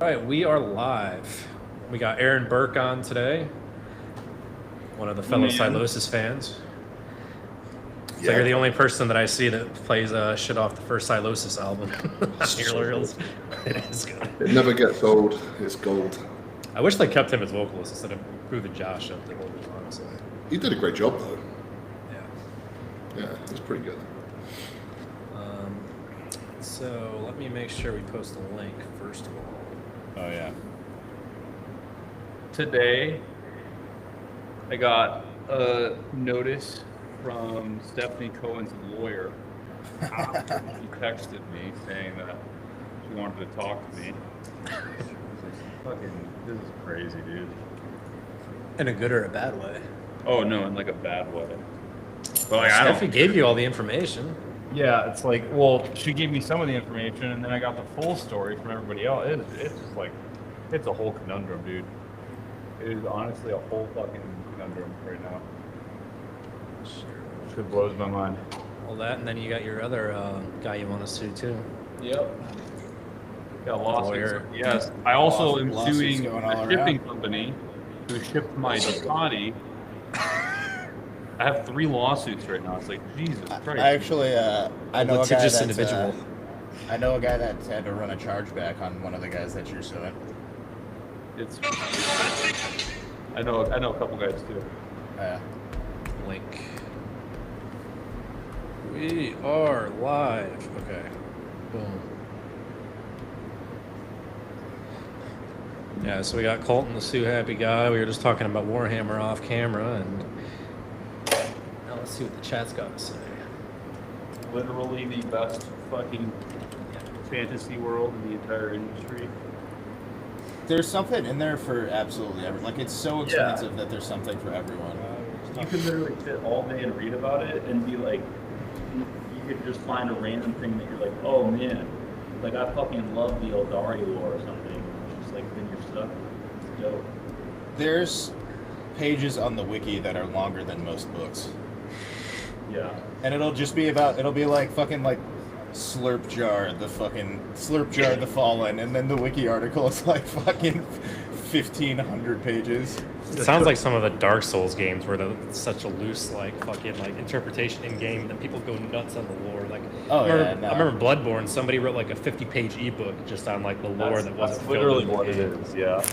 All right, we are live. We got Aaron Burke on today, one of the fellow Silosis fans. So you're the only person that I see that plays shit off the first Silosis album. It is good. It never gets old. It's gold. I wish they kept him as vocalist instead of moving Josh up the whole time, honestly. He did a great job, though. Yeah. Yeah, he's pretty good. So let me make sure we post a link first of all. Oh, yeah. Today, I got a notice from Stephanie Cohen's lawyer. She texted me saying that she wanted to talk to me. Fucking, this is crazy, dude. In a good or a bad way? Oh, no, in like a bad way. But like, Stephanie gave you all the information. Yeah, it's like, well, she gave me some of the information, and then I got the full story from everybody else. It's just like, it's a whole conundrum, dude. It is honestly a whole fucking conundrum right now. It blows my mind. Well, that, and then you got your other guy you want to sue, too. Yep. Got lawsuits. Yes. I also am suing a shipping company who shipped my Ducati. I have 3 lawsuits right now. It's like, Jesus Christ. I actually, I know a guy that's, individual. I know a guy that had to run a chargeback on one of the guys that you're suing. It's. I know a couple guys too. Yeah. Link. We are live. Okay. Boom. Yeah, so we got Colton, the Sue Happy guy. We were just talking about Warhammer off camera, and now let's see what the chat's got to say. Literally the best fucking fantasy world in the entire industry. There's something in there for absolutely everyone. Like, it's so expensive that there's something for everyone. You could literally sit all day and read about it and be like, you could just find a random thing that you're like, oh man, like I fucking love the Eldari lore or something. It's just like, then you're stuck. It's dope. There's pages on the wiki that are longer than most books. Yeah. And it'll just be about, it'll be like fucking like Slurp Jar the Fallen, and then the wiki article is like fucking 1,500 pages. It sounds like some of the Dark Souls games where it's such a loose like fucking like interpretation in game that people go nuts on the lore. Like, I remember Bloodborne. Somebody wrote like a 50-page ebook just on like the lore that wasn't that's literally what it is. Yeah.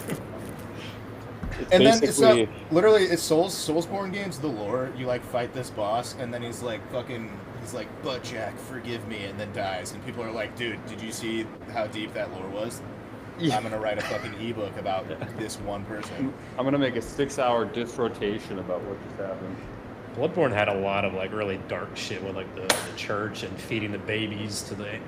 And then it's not, literally it's Soulsborne games. The lore, you like fight this boss, and then he's like Butt Jack, forgive me, and then dies, and people are like, dude, did you see how deep that lore was? Yeah. I'm gonna write a fucking ebook about this one person. I'm gonna make a 6-hour dissertation about what just happened. Bloodborne had a lot of like really dark shit with like the church and feeding the babies to the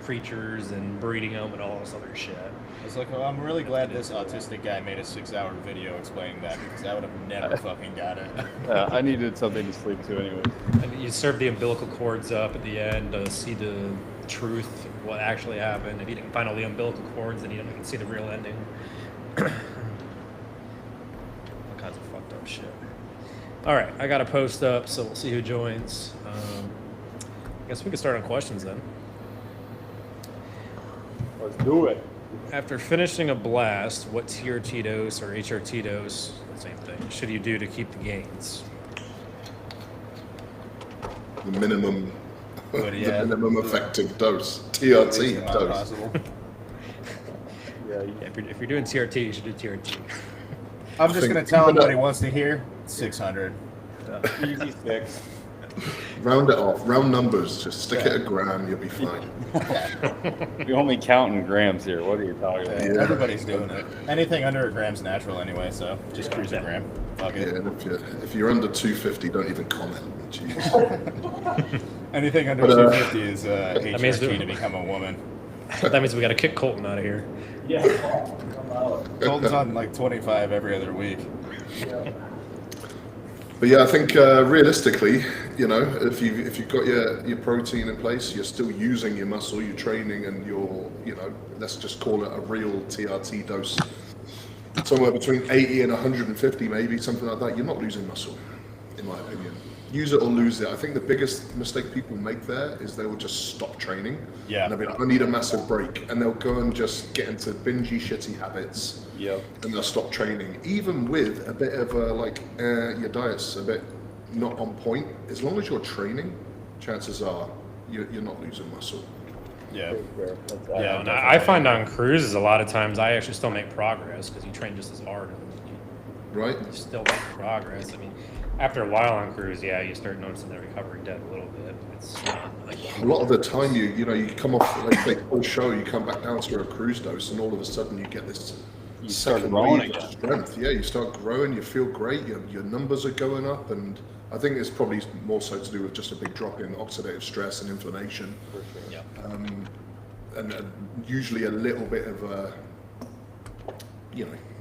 creatures and breeding them and all this other shit. It's like, well, I'm really glad this autistic guy made a 6-hour video explaining that, because I would have never fucking got it. I needed something to sleep to anyway. And you serve the umbilical cords up at the end to see the truth of what actually happened. If you didn't find all the umbilical cords, then you didn't see the real ending. All kinds of fucked up shit. All right, I got a post up, so we'll see who joins. I guess we can start on questions then. Let's do it. After finishing a blast, what TRT dose or HRT dose, same thing, should you do to keep the gains? The minimum, the minimum effective dose, TRT dose. If you're doing TRT, you should do TRT. I'm just gonna tell him what he wants to hear. 600. Easy 6. Round it off. Round numbers. Just stick it a gram. You'll be fine. You're only counting grams here. What are you talking about? Yeah. Everybody's doing it. Anything under a gram's natural anyway, so just cruise a gram. Fuck it. Yeah, and if you're under 250, don't even comment. Jeez. Anything under 250 is HRT to become a woman. That means we got to kick Colton out of here. Yeah, come out. Colton's on like 25 every other week. Yeah. But yeah, I think realistically, you know, if you've got your protein in place, you're still using your muscle, you're training, and you're, you know, let's just call it a real TRT dose, somewhere between 80 and 150, maybe something like that. You're not losing muscle, in my opinion. use it or lose it. I think the biggest mistake people make there is they will just stop training. Yeah. And they'll be like, I need a massive break. And they'll go and just get into bingy, shitty habits. Yep. And they'll stop training. Even with a bit of your diet's a bit not on point, as long as you're training, chances are you're not losing muscle. Yeah. Yeah, and I find on cruises a lot of times I actually still make progress because you train just as hard. And Right? you still make progress. I mean, after a while on cruise, yeah, you start noticing the recovery debt a little bit. It's A lot of the time you come off like full show, you come back down to a cruise dose, and all of a sudden you get this You start second growing wave of again. strength. Yeah, you start growing, you feel great, your numbers are going up, and I think it's probably more so to do with just a big drop in oxidative stress and inflammation. For sure. yeah. And usually a little bit of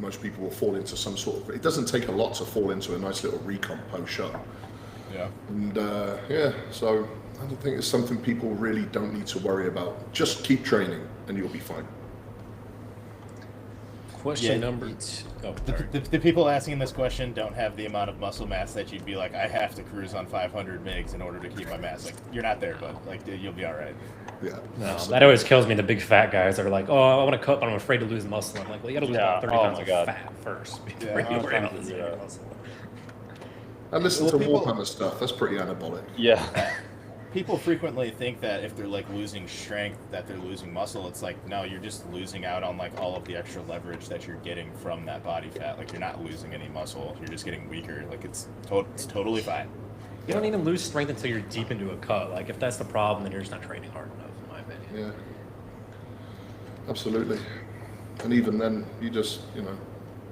most people will fall into some sort of, it doesn't take a lot to fall into a nice little recomp post show. Yeah. And so I don't think it's something people really don't need to worry about. Just keep training and you'll be fine. Question number two. Oh, sorry. The people asking this question don't have the amount of muscle mass that you'd be like, I have to cruise on 500 mgs in order to keep my mass. Like, you're not there, but like, you'll be all right. Yeah. No, that always kills me. The big fat guys that are like, "Oh, I want to cut, but I'm afraid to lose muscle." I'm like, "Well, you got to lose about 30 pounds of fat first before you worry about losing your muscle." And listen to people- Warhammer stuff. That's pretty anabolic. Yeah. People frequently think that if they're like losing strength, that they're losing muscle. It's like, no, you're just losing out on like all of the extra leverage that you're getting from that body fat. Like, you're not losing any muscle. You're just getting weaker. Like, it's totally fine. You don't even lose strength until you're deep into a cut. Like, if that's the problem, then you're just not training hard enough, in my opinion. Yeah. Absolutely. And even then, you just,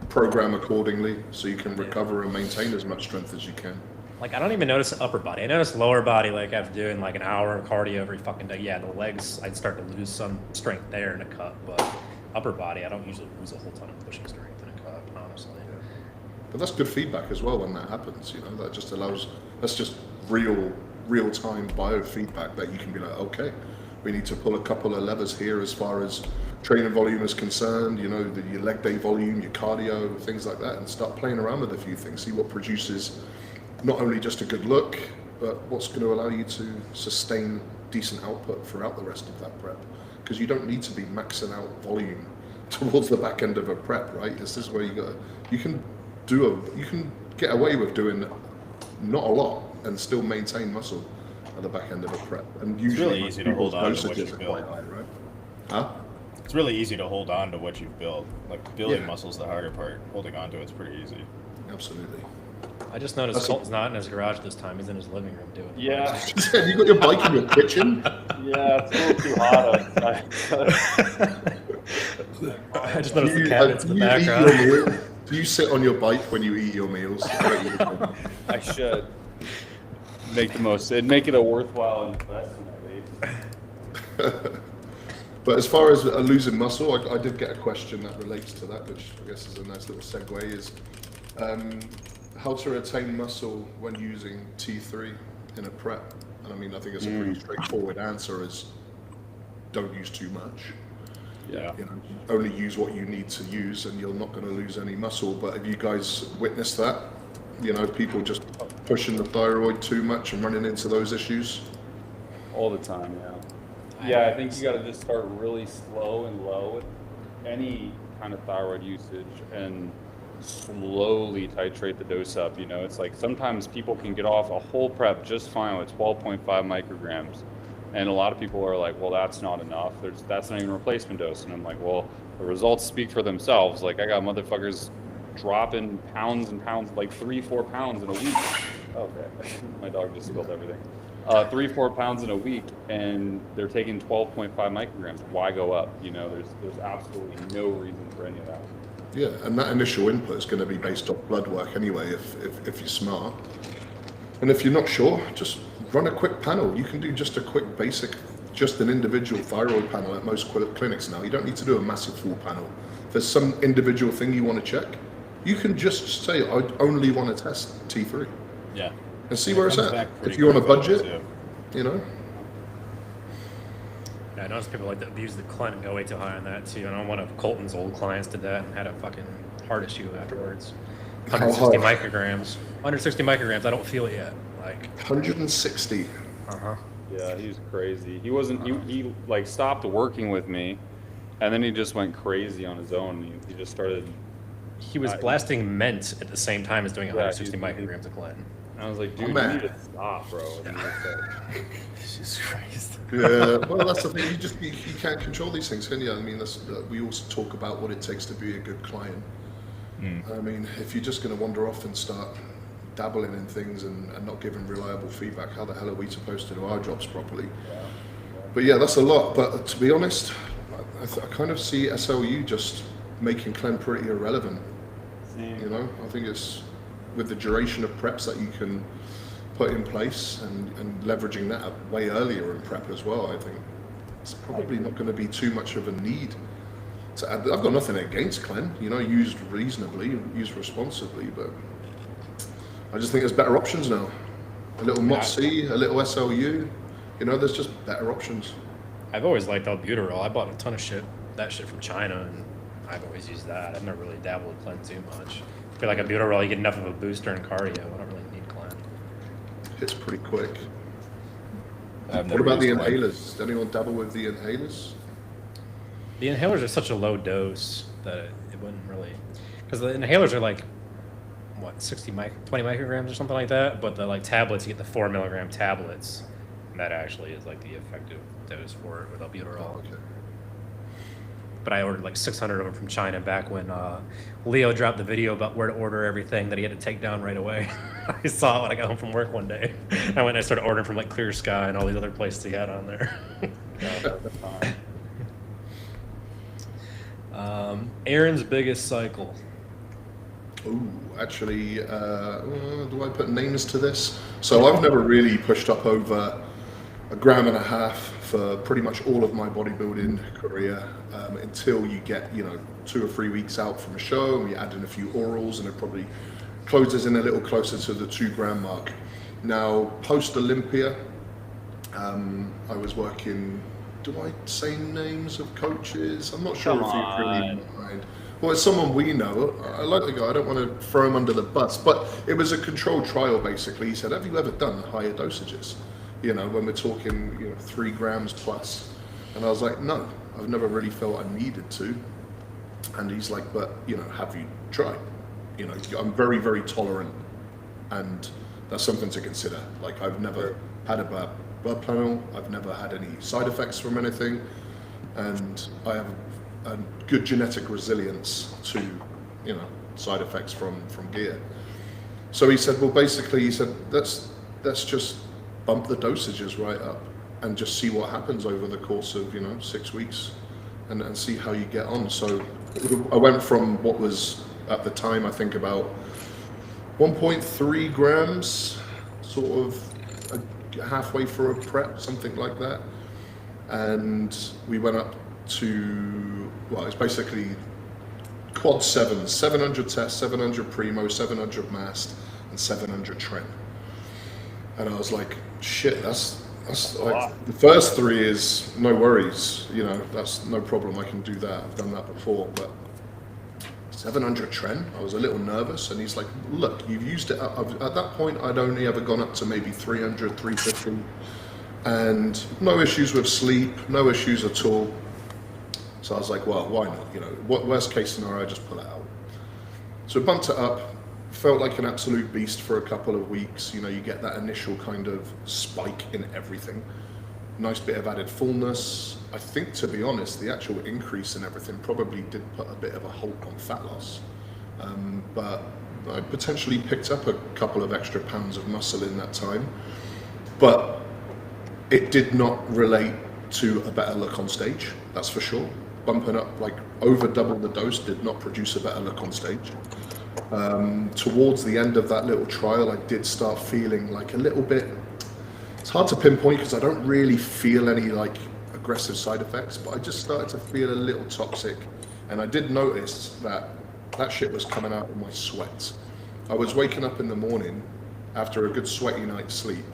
program accordingly so you can recover and maintain as much strength as you can. Like, I don't even notice upper body. I notice lower body, like after doing like an hour of cardio every fucking day. Yeah, the legs, I'd start to lose some strength there in a cut, but upper body, I don't usually lose a whole ton of pushing strength in a cut, honestly. But that's good feedback as well when that happens. That just allows, that's just real time biofeedback that you can be like, okay, we need to pull a couple of levers here as far as training volume is concerned, your leg day volume, your cardio, things like that, and start playing around with a few things, see what produces not only just a good look, but what's going to allow you to sustain decent output throughout the rest of that prep. Because you don't need to be maxing out volume towards the back end of a prep, right? This is where you can get away with doing not a lot and still maintain muscle at the back end of a prep. And usually really easy to hold on to what dosages you are build. quite high, right? Huh? It's really easy to hold on to what you've built. Like, building Yeah. muscle's the harder part. Holding on to it's pretty easy. Absolutely. I just noticed Colton's not in his garage this time. He's in his living room doing it. Yeah. You got your bike in your kitchen? Yeah, it's a little too hot outside. I just noticed the cabinets in the background. Do you sit on your bike when you eat your meals? I should make the most. It'd make it a worthwhile investment, at least. But as far as losing muscle, I did get a question that relates to that, which I guess is a nice little segue, is how to retain muscle when using T3 in a prep. And I mean, I think it's a pretty straightforward answer is don't use too much. Yeah. Only use what you need to use and you're not going to lose any muscle. But have you guys witnessed that? People just pushing the thyroid too much and running into those issues? All the time, yeah. Yeah, I think you got to just start really slow and low with any kind of thyroid usage and slowly titrate the dose up. It's like sometimes people can get off a whole prep just fine with 12.5 micrograms. And a lot of people are like, well, that's not enough. That's not even replacement dose. And I'm like, well, the results speak for themselves. Like, I got motherfuckers dropping pounds and pounds, like 3-4 pounds in a week. Okay, my dog just spilled everything. 3-4 pounds in a week, and they're taking 12.5 micrograms. Why go up? There's absolutely no reason for any of that. Yeah, and that initial input is going to be based off blood work anyway, if you're smart. And if you're not sure, just run a quick panel. You can do just a quick basic, just an individual thyroid panel at most clinics now. You don't need to do a massive full panel. If there's some individual thing you want to check, you can just say, I only want to test T3. Yeah. And see where it's comes at. back pretty If you're on a quick, budget, too. Yeah, I noticed people like that use the client go way too high on that too. And one of Colton's old clients did that and had a fucking heart issue afterwards. 160 micrograms. 160 micrograms. I don't feel it yet. Like 160. Yeah, he was crazy. He wasn't. He like stopped working with me, and then he just went crazy on his own. He just started. He was blasting mint at the same time as doing 160 micrograms of Clinton. I was like, dude, you need to stop, bro. And he was like, Jesus Christ. Yeah, well, that's the thing. You can't control these things, can you? I mean, we also talk about what it takes to be a good client. I mean, if you're just going to wander off and start dabbling in things and not giving reliable feedback, how the hell are we supposed to do our jobs properly? But yeah, that's a lot. But to be honest, I kind of see SLU just making Clem pretty irrelevant. You know, I think it's with the duration of preps that you can put in place and leveraging that way earlier in prep as well. I think it's probably not going to be too much of a need to add. I've got nothing against Clem, you know, used reasonably, used responsibly, but I just think there's better options now. A little MOTC, a little SLU, you know, there's just better options. I've always liked albuterol. I bought a ton of that shit from China, and I've always used that. I've never really dabbled with Clen too much. I feel like albuterol, you get enough of a booster in cardio. I don't really need Clen. It's pretty quick. What about the inhalers? Does anyone dabble with the inhalers? The inhalers are such a low dose that it wouldn't really, because the inhalers are like, what, 20 micrograms or something like that, but the like tablets, you get the 4 milligram tablets, and that actually is like the effective dose for it with albuterol. Oh, okay. But I ordered like 600 of them from China back when Leo dropped the video about where to order everything that he had to take down right away. I saw it when I got home from work one day. I went and I started ordering from like Clear Sky and all these other places he had on there. Aaron's biggest cycle. Ooh, actually, do I put names to this? So I've never really pushed up over 1.5 grams for pretty much all of my bodybuilding career until you get, 2 or 3 weeks out from a show and you add in a few orals and it probably closes in a little closer to the 2 gram mark. Now, post Olympia, I was working, do I say names of coaches? I'm not sure if you really mind. Well, it's someone we know. I like the guy. I don't want to throw him under the bus, but it was a controlled trial, basically. He said, have you ever done higher dosages? When we're talking, 3 grams plus. And I was like, no, I've never really felt I needed to. And he's like, but, have you tried? I'm very, very tolerant. And that's something to consider. Like, I've never had a bad blood panel. I've never had any side effects from anything. And I have a good genetic resilience to, side effects from gear. So he said, well, basically, let's just bump the dosages right up and just see what happens over the course of 6 weeks and see how you get on. So I went from what was at the time I think about 1.3 grams, sort of halfway through a prep, something like that, and we went up to, well, it's basically quad 700 test, 700 primo, 700 mast, and 700 tren. And I was like, shit, that's like, the first 3 is no worries, that's no problem, I can do that, I've done that before, but 700 tren, I was a little nervous, and he's like, look, you've used it up. At that point, I'd only ever gone up to maybe 300, 350, and no issues with sleep, no issues at all. So I was like, well, why not? Worst case scenario, I just pull it out. So I bumped it up, felt like an absolute beast for a couple of weeks. You get that initial kind of spike in everything. Nice bit of added fullness. I think, to be honest, the actual increase in everything probably did put a bit of a halt on fat loss. But I potentially picked up a couple of extra pounds of muscle in that time. But it did not relate to a better look on stage, that's for sure. Bumping up, like over double the dose, did not produce a better look on stage. Towards the end of that little trial, I did start feeling like a little bit, it's hard to pinpoint because I don't really feel any like aggressive side effects, but I just started to feel a little toxic. And I did notice that shit was coming out of my sweat. I was waking up in the morning after a good sweaty night's sleep,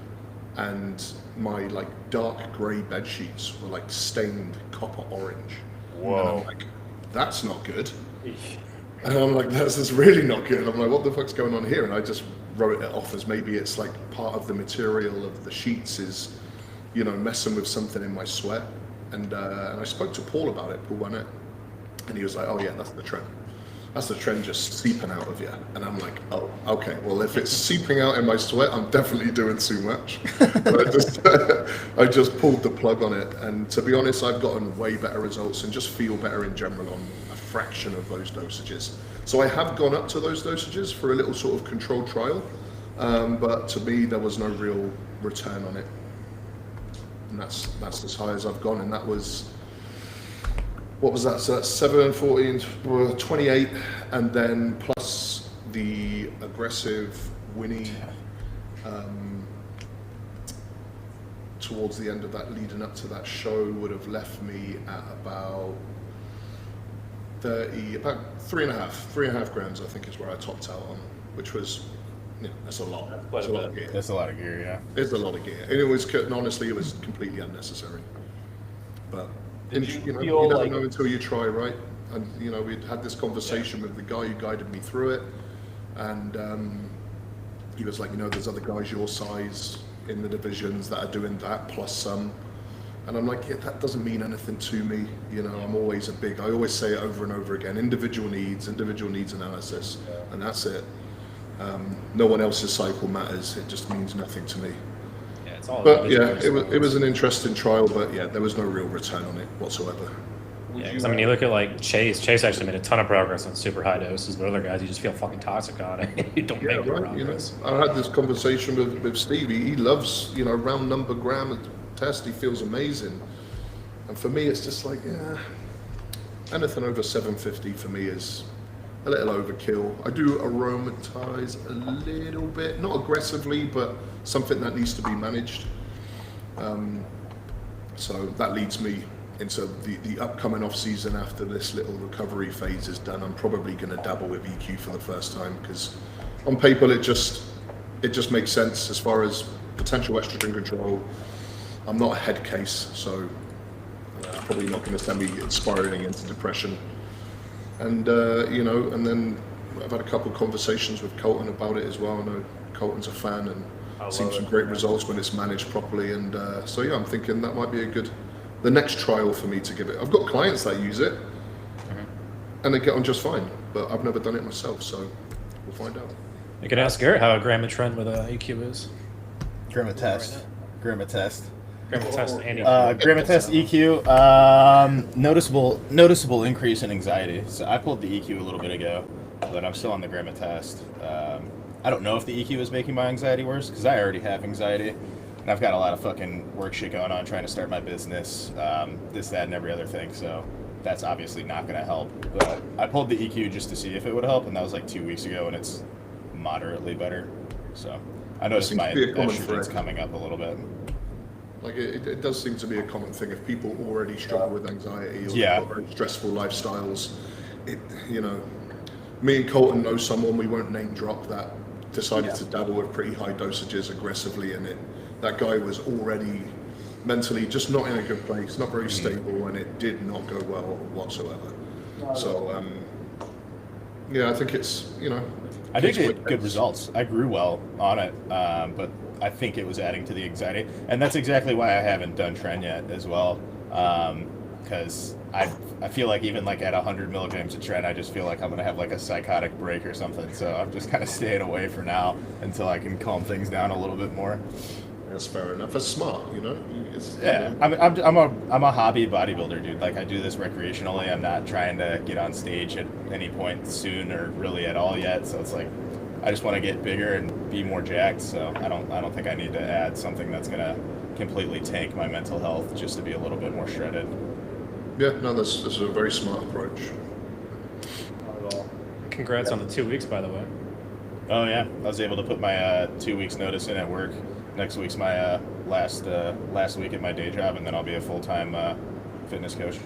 and my like dark grey bed sheets were like stained copper orange. Whoa. And I'm like, that's not good. And I'm like, this is really not good. I'm like, what the fuck's going on here? And I just wrote it off as maybe it's like part of the material of the sheets is, you know, messing with something in my sweat. And I spoke to Paul about it, Paul Barnett, and he was like, oh yeah, that's the trend. That's the trend just seeping out of you. And I'm like, oh, okay, well, if it's seeping out in my sweat, I'm definitely doing too much. But I just pulled the plug on it. And to be honest, I've gotten way better results and just feel better in general on a fraction of those dosages. So I have gone up to those dosages for a little sort of controlled trial. But to me, there was no real return on it. And that's as high as I've gone. And that was, what was that? So that's 7, 14, 28, and then plus the aggressive Winnie towards the end of that, leading up to that show, would have left me at about 3.5 grams, I think is where I topped out on, which was, yeah, that's a lot. That's a lot of gear. That's a lot of gear, yeah. It's a lot of gear. And it was, honestly, it was completely unnecessary. But you never know until you try, right? And you know, we'd had this conversation with the guy who guided me through it, and he was like, you know, there's other guys your size in the divisions that are doing that plus some, and I'm like, yeah, that doesn't mean anything to me. You know, I'm always I always say it over and over again: individual needs analysis, and that's it. No one else's cycle matters. It just means nothing to me. But yeah, it was an interesting trial, but yeah, there was no real return on it whatsoever. Yeah, because I mean, you look at like Chase. Chase actually made a ton of progress on super high doses, but other guys, you just feel fucking toxic on it. You don't make progress. You know, I had this conversation with Stevie. He loves, you know, round number gram test. He feels amazing, and for me, it's just like, yeah, anything over 750 for me is a little overkill. I do aromatize a little bit, not aggressively, but something that needs to be managed. So that leads me into the upcoming off season. After this little recovery phase is done, I'm probably going to dabble with EQ for the first time, because on paper it just makes sense as far as potential estrogen control. I'm not a head case, so it's probably not going to send me spiraling into depression. And you know, and then I've had a couple of conversations with Colton about it as well. I know Colton's a fan and seen some great results when it's managed properly. And so yeah, I'm thinking that might be the next trial for me to give it. I've got clients that use it, and they get on just fine. But I've never done it myself, so we'll find out. You can ask Garrett how a gram of trend with EQ is. Grammatest. Grammatest and Grammatest EQ. Noticeable increase in anxiety. So I pulled the EQ a little bit ago, but I'm still on the Grammatest. I don't know if the EQ is making my anxiety worse, because I already have anxiety, and I've got a lot of fucking work shit going on, trying to start my business, this, that, and every other thing. So that's obviously not going to help. But I pulled the EQ just to see if it would help, and that was like 2 weeks ago, and it's moderately better. So I noticed my estrogen's coming up a little bit. Like it does seem to be a common thing. If people already struggle with anxiety or they've got very stressful lifestyles, you know, me and Colton know someone, we won't name drop, that decided to dabble with pretty high dosages aggressively, and that guy was already mentally just not in a good place, not very stable, and it did not go well whatsoever. So yeah, I think it's, you know, I did get good results. I grew well on it, but I think it was adding to the anxiety, and that's exactly why I haven't done Tren yet as well, because I feel like even like at 100 milligrams of Tren, I just feel like I'm gonna have like a psychotic break or something. So I'm just kind of staying away for now until I can calm things down a little bit more. That's fair enough. That's smart, you know. I'm a hobby bodybuilder, dude. Like, I do this recreationally. I'm not trying to get on stage at any point soon or really at all yet. So it's like, I just want to get bigger and be more jacked. So I don't think I need to add something that's gonna completely tank my mental health just to be a little bit more shredded. Yeah, no, this is a very smart approach. Congrats on the 2 weeks, by the way. Oh yeah, I was able to put my 2 weeks notice in at work. Next week's my last week at my day job, and then I'll be a full-time fitness coach.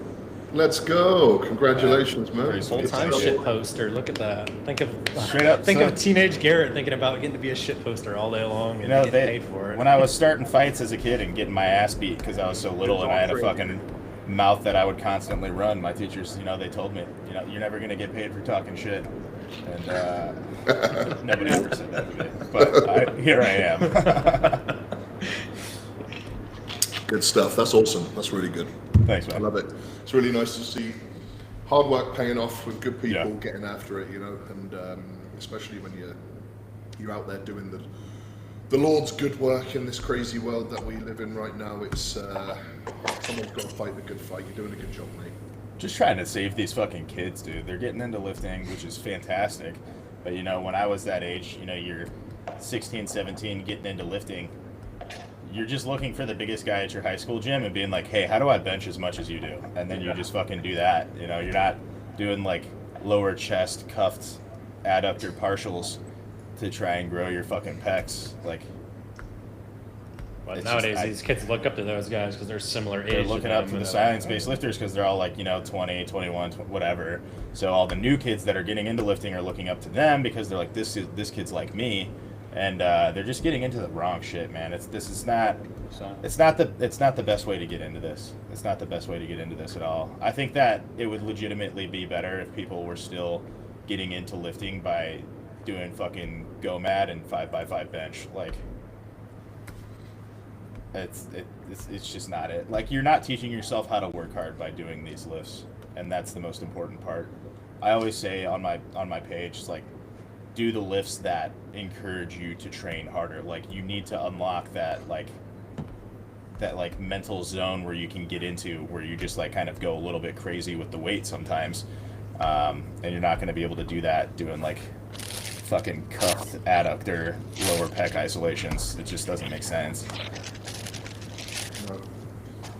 Let's go! Congratulations, man. Full-time shit poster. Look at that. Think Straight up, of teenage Garrett thinking about getting to be a shit poster all day long and getting paid for it. When I was starting fights as a kid and getting my ass beat because I was so little and I had a fucking mouth that I would constantly run. My teachers, they told me, you're never going to get paid for talking shit. And nobody ever said that to me. But here I am. Good stuff. That's awesome. That's really good. Thanks, man. I love it. It's really nice to see hard work paying off with good people getting after it, and especially when you're out there doing the Lord's good work in this crazy world that we live in right now. It's someone's got to fight the good fight. You're doing a good job, mate. Just trying to save these fucking kids, dude. They're getting into lifting, which is fantastic. But, when I was that age, you're 16, 17, getting into lifting. You're just looking for the biggest guy at your high school gym and being like, hey, how do I bench as much as you do? And then you just fucking do that. You're not doing like lower chest cuffed adductor partials to try and grow your fucking pecs. But nowadays, these kids look up to those guys because they're similar age. They're looking up to the science-based lifters because they're all like, 20, 21, whatever. So all the new kids that are getting into lifting are looking up to them because they're like, this kid's like me. And they're just getting into the wrong shit, man. It's not the best way to get into this. It's not the best way to get into this at all. I think that it would legitimately be better if people were still getting into lifting by doing fucking go mad and 5x5 bench. It's just not it. You're not teaching yourself how to work hard by doing these lifts, and that's the most important part. I always say on my page, do the lifts that encourage you to train harder. You need to unlock that mental zone where you can get into where you just kind of go a little bit crazy with the weight sometimes. And you're not going to be able to do that doing fucking cuffed adductor lower pec isolations. It just doesn't make sense. No.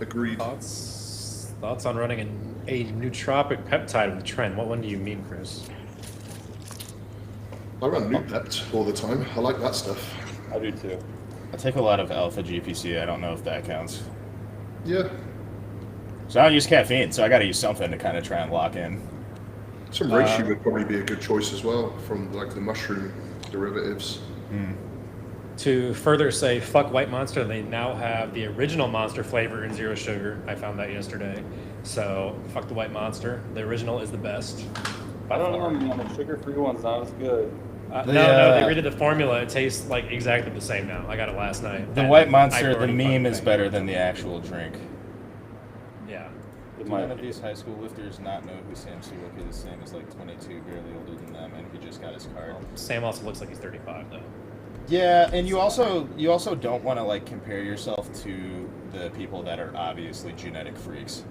Agreed. Thoughts on running a nootropic peptide with Trend? What one do you mean, Chris? I run Noopept all the time. I like that stuff. I do too. I take a lot of alpha GPC. I don't know if that counts. Yeah. So I don't use caffeine, so I got to use something to kind of try and lock in. Some reishi would probably be a good choice as well from the mushroom derivatives. To further say fuck White Monster, they now have the original Monster flavor in zero sugar. I found that yesterday. So fuck the White Monster. The original is the best. I don't know, man. The sugar-free one's not as good. No, they redid the formula. It tastes exactly the same now. I got it last night. The White Monster, the meme is better than the actual drink. Yeah. Do none of these high school lifters not know who Sam Sulek is? Sam is 22, barely older than them, and he just got his card. Sam also looks like he's 35 though. Yeah, and you also don't want to compare yourself to the people that are obviously genetic freaks.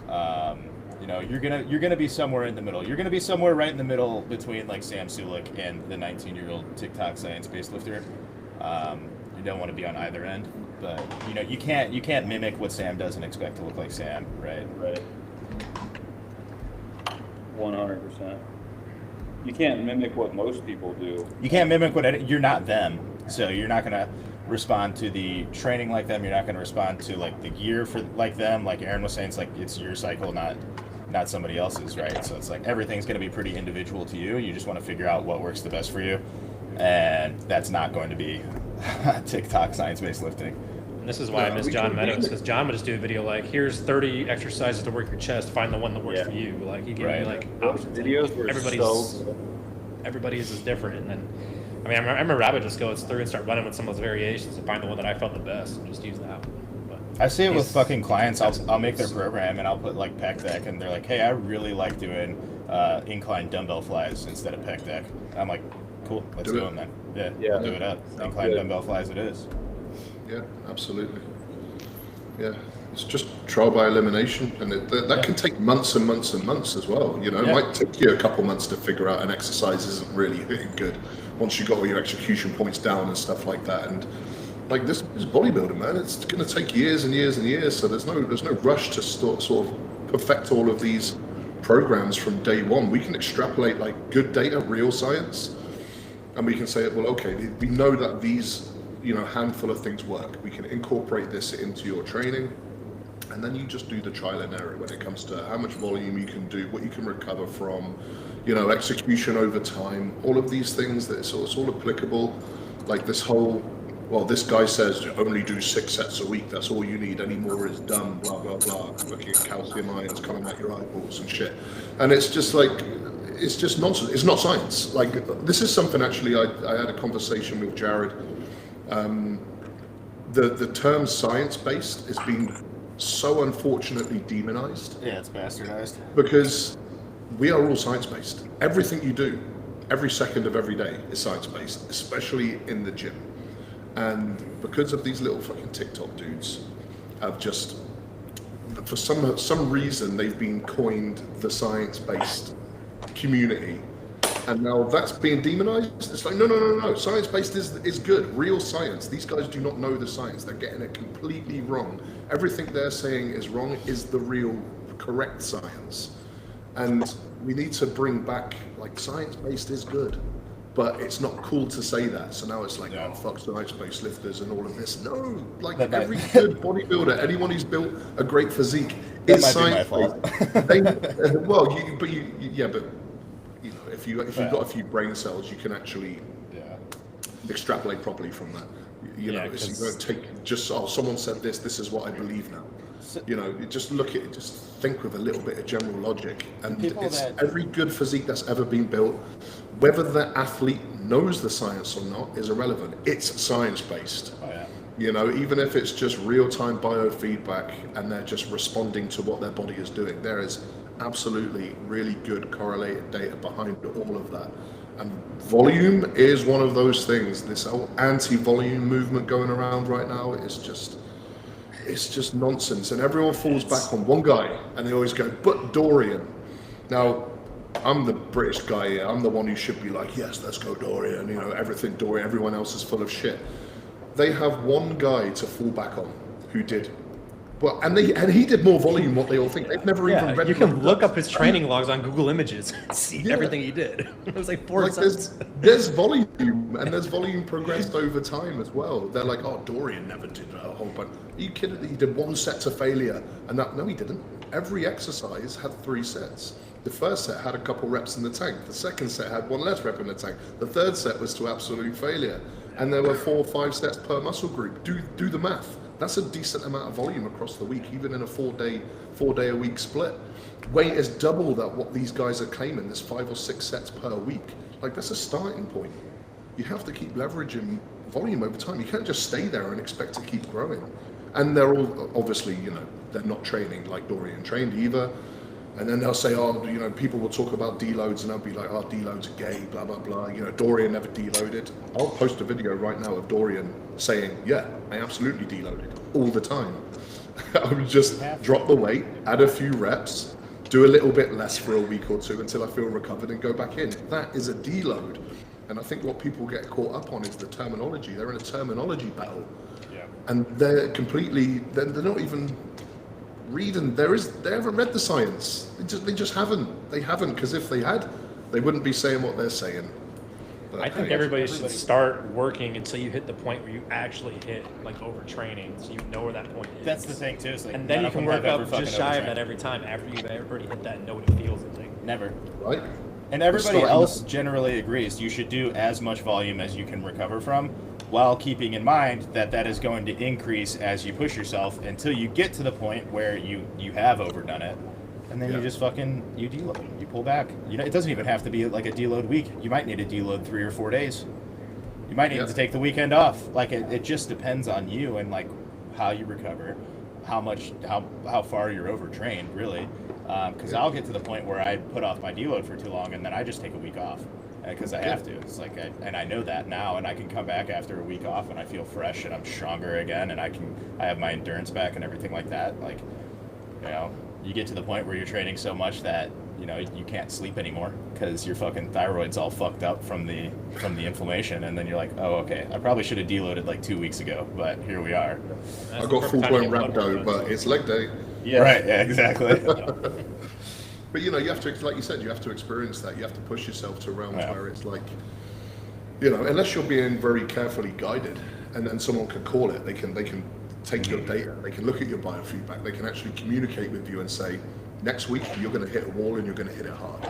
You're gonna be somewhere in the middle. You're gonna be somewhere right in the middle between Sam Sulek and the 19-year-old TikTok science-based lifter. You don't want to be on either end, but you can't mimic what Sam does and expect to look like Sam, right? Right. 100%. You can't mimic what most people do. You can't mimic you're not them, so you're not gonna respond to the training like them. You're not gonna respond to the gear for them. Like Aaron was saying, it's your cycle, not somebody else's, right? So it's everything's going to be pretty individual to you. You just want to figure out what works the best for you, and that's not going to be TikTok science-based lifting. And this is why I miss John Meadows, because John would just do a video here's 30 exercises to work your chest. Find the one that works for you. He gave me options. Videos were everybody's is different, and then I remember Rabbit just goes through and start running with some of those variations and find the one that I felt the best and just use that one. I see it with fucking clients. I'll make their program and I'll put pec deck, and they're like, hey, I really like doing incline dumbbell flies instead of pec deck. I'm like, cool, let's do them then. Yeah, do it up. Incline dumbbell flies it is. Yeah, absolutely. Yeah, it's just trial by elimination, and that can take months and months and months as well. It might take you a couple months to figure out an exercise isn't really hitting good once you got all your execution points down and stuff like that. And this is bodybuilding, man. It's going to take years and years and years. So there's no rush to sort of perfect all of these programs from day one. We can extrapolate good data, real science, and we can say, well, okay, we know that these handful of things work. We can incorporate this into your training, and then you just do the trial and error when it comes to how much volume you can do, what you can recover from, execution over time, all of these things that it's all applicable. This whole well, this guy says only do 6 sets a week. That's all you need. Any more is done. Blah blah blah. Looking at calcium ions coming out your eyeballs and shit. And it's just like, it's just nonsense. It's not science. Like, this is something actually. I had a conversation with Jared. The term science-based has been so unfortunately demonized. Yeah, it's bastardized. Because we are all science-based. Everything you do, every second of every day is science-based, especially in the gym. And because of these little fucking TikTok dudes have just, for some reason, they've been coined the science-based community. And now that's being demonized. It's like, no. Science-based is good. Real science. These guys do not know the science. They're getting it completely wrong. Everything they're saying is wrong is the real, correct science. And we need to bring back, like, science-based is good. But it's not cool to say that. So now it's like, oh, fuck science-based lifters and all of this. No, like every good bodybuilder, anyone who's built a great physique is science-based. Well, but you know, if you've got a few brain cells, you can actually extrapolate properly from that. You know, you don't take just, oh, someone said this is what I believe now. You know, you just look at it, just think with a little bit of general logic. And it's every good physique that's ever been built, whether the athlete knows the science or not is irrelevant. It's science-based. Oh, yeah. You know, even if it's just real-time biofeedback and they're just responding to what their body is doing, there is absolutely really good correlated data behind all of that. And volume is one of those things. This whole anti-volume movement going around right now is just, it's just nonsense. And everyone falls back on one guy and they always go, but Dorian. Now, I'm the British guy here. I'm the one who should be like, yes, let's go Dorian. You know, everything Dorian, everyone else is full of shit. They have one guy to fall back on who did. Well, and he did more volume than what they all think. They've never even read. You can look up his training logs on Google Images and see everything he did. It was like 4 sets. There's volume, and there's volume progressed over time as well. They're like, oh, Dorian never did a whole bunch. Are you kidding? He did 1 set to failure, and that, no, he didn't. Every exercise had 3 sets. The first set had a couple reps in the tank. The second set had 1 less rep in the tank. The third set was to absolute failure, and there were 4 or 5 sets per muscle group. Do the math. That's a decent amount of volume across the week, even in a 4-day a week split. Weight is double that what these guys are claiming. There's 5 or 6 sets per week. Like, that's a starting point. You have to keep leveraging volume over time. You can't just stay there and expect to keep growing. And they're all, obviously, you know, they're not training like Dorian trained either. And then they'll say, oh, you know, people will talk about deloads and they'll be like, oh, deloads are gay, blah, blah, blah. You know, Dorian never deloaded. I'll post a video right now of Dorian saying, yeah, I absolutely deloaded all the time. I would just drop the weight, add a few reps, do a little bit less for a week or 2 until I feel recovered and go back in. That is a deload. And I think what people get caught up on is the terminology. They're in a terminology battle. Yeah. And they're not even reading. They haven't read the science. They just haven't. They haven't, because if they had, they wouldn't be saying what they're saying. But I think everybody should start working until you hit the point where you actually hit like overtraining, so you know where that point is. That's the thing too. Like, and then you can work up just shy of that every time after you've already hit that and know what it feels like. Never. Right. And everybody else generally agrees you should do as much volume as you can recover from, while keeping in mind that that is going to increase as you push yourself until you get to the point where you have overdone it. And then you just you deload, you pull back. You know, it doesn't even have to be like a deload week. You might need a deload 3 or 4 days. You might need to take the weekend off. Like, it just depends on you and like how you recover, how far you're overtrained, really. Because I'll get to the point where I put off my deload for too long and then I just take a week off because I have to. It's like, and I know that now, and I can come back after a week off and I feel fresh and I'm stronger again, and I have my endurance back and everything like that. Like, you know, you get to the point where you're training so much that, you know, you can't sleep anymore because your fucking thyroid's all fucked up from the inflammation, and then you're like, oh, okay, I probably should have deloaded like 2 weeks ago, but here we are. I got full-blown rhabdo, but it's leg day. Yeah, right. Yeah, exactly. But you know, you have to, like you said, you have to experience that. You have to push yourself to realms where it's like, you know, unless you're being very carefully guided, and then someone can call it. They can take your data. They can look at your biofeedback. They can actually communicate with you and say, next week you're going to hit a wall and you're going to hit it hard.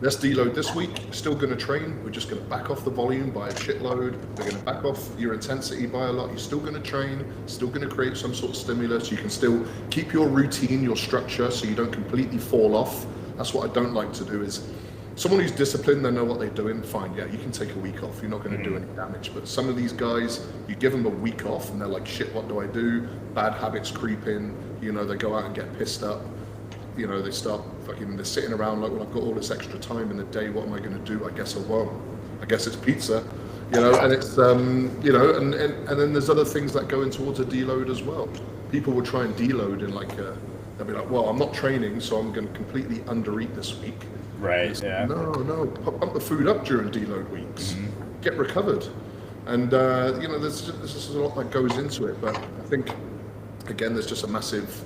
let's deload this week. Still going to train. We're just going to back off the volume by a shitload. We're going to back off your intensity by a lot. You're still going to train. Still going to create some sort of stimulus. You can still keep your routine, your structure, so you don't completely fall off. That's what I don't like to do. Is someone who's disciplined, they know what they're doing. Fine, yeah, you can take a week off. You're not going to do any damage. But some of these guys, you give them a week off, and they're like, shit, what do I do? Bad habits creep in. You know, they go out and get pissed up. You know, they start fucking, they're sitting around like, well, I've got all this extra time in the day, what am I going to do? I guess I won't. I guess it's pizza, you know, and it's, you know, and then there's other things that go in towards a deload as well. People will try and deload in like, they'll be like, well, I'm not training, so I'm going to completely undereat this week. Right, yeah. No, pump the food up during deload weeks. Get recovered. And, you know, there's just a lot that goes into it, but I think, again, there's just a massive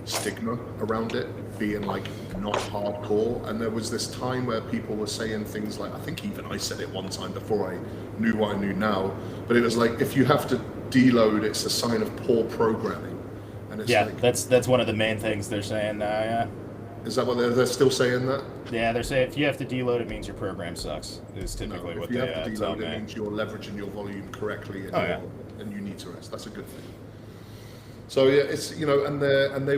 stigma around it being like not hardcore. And there was this time where people were saying things like, I think even I said it one time before I knew what I knew now, but it was like, if you have to deload, it's a sign of poor programming. And it's like, that's one of the main things they're saying now. Yeah, is that what they're still saying that? Yeah, they're saying if you have to deload, it means your program sucks. Is typically what they tell me. If you have to deload, it means you're leveraging your volume correctly, and you need to rest. That's a good thing. So yeah, it's, you know, and they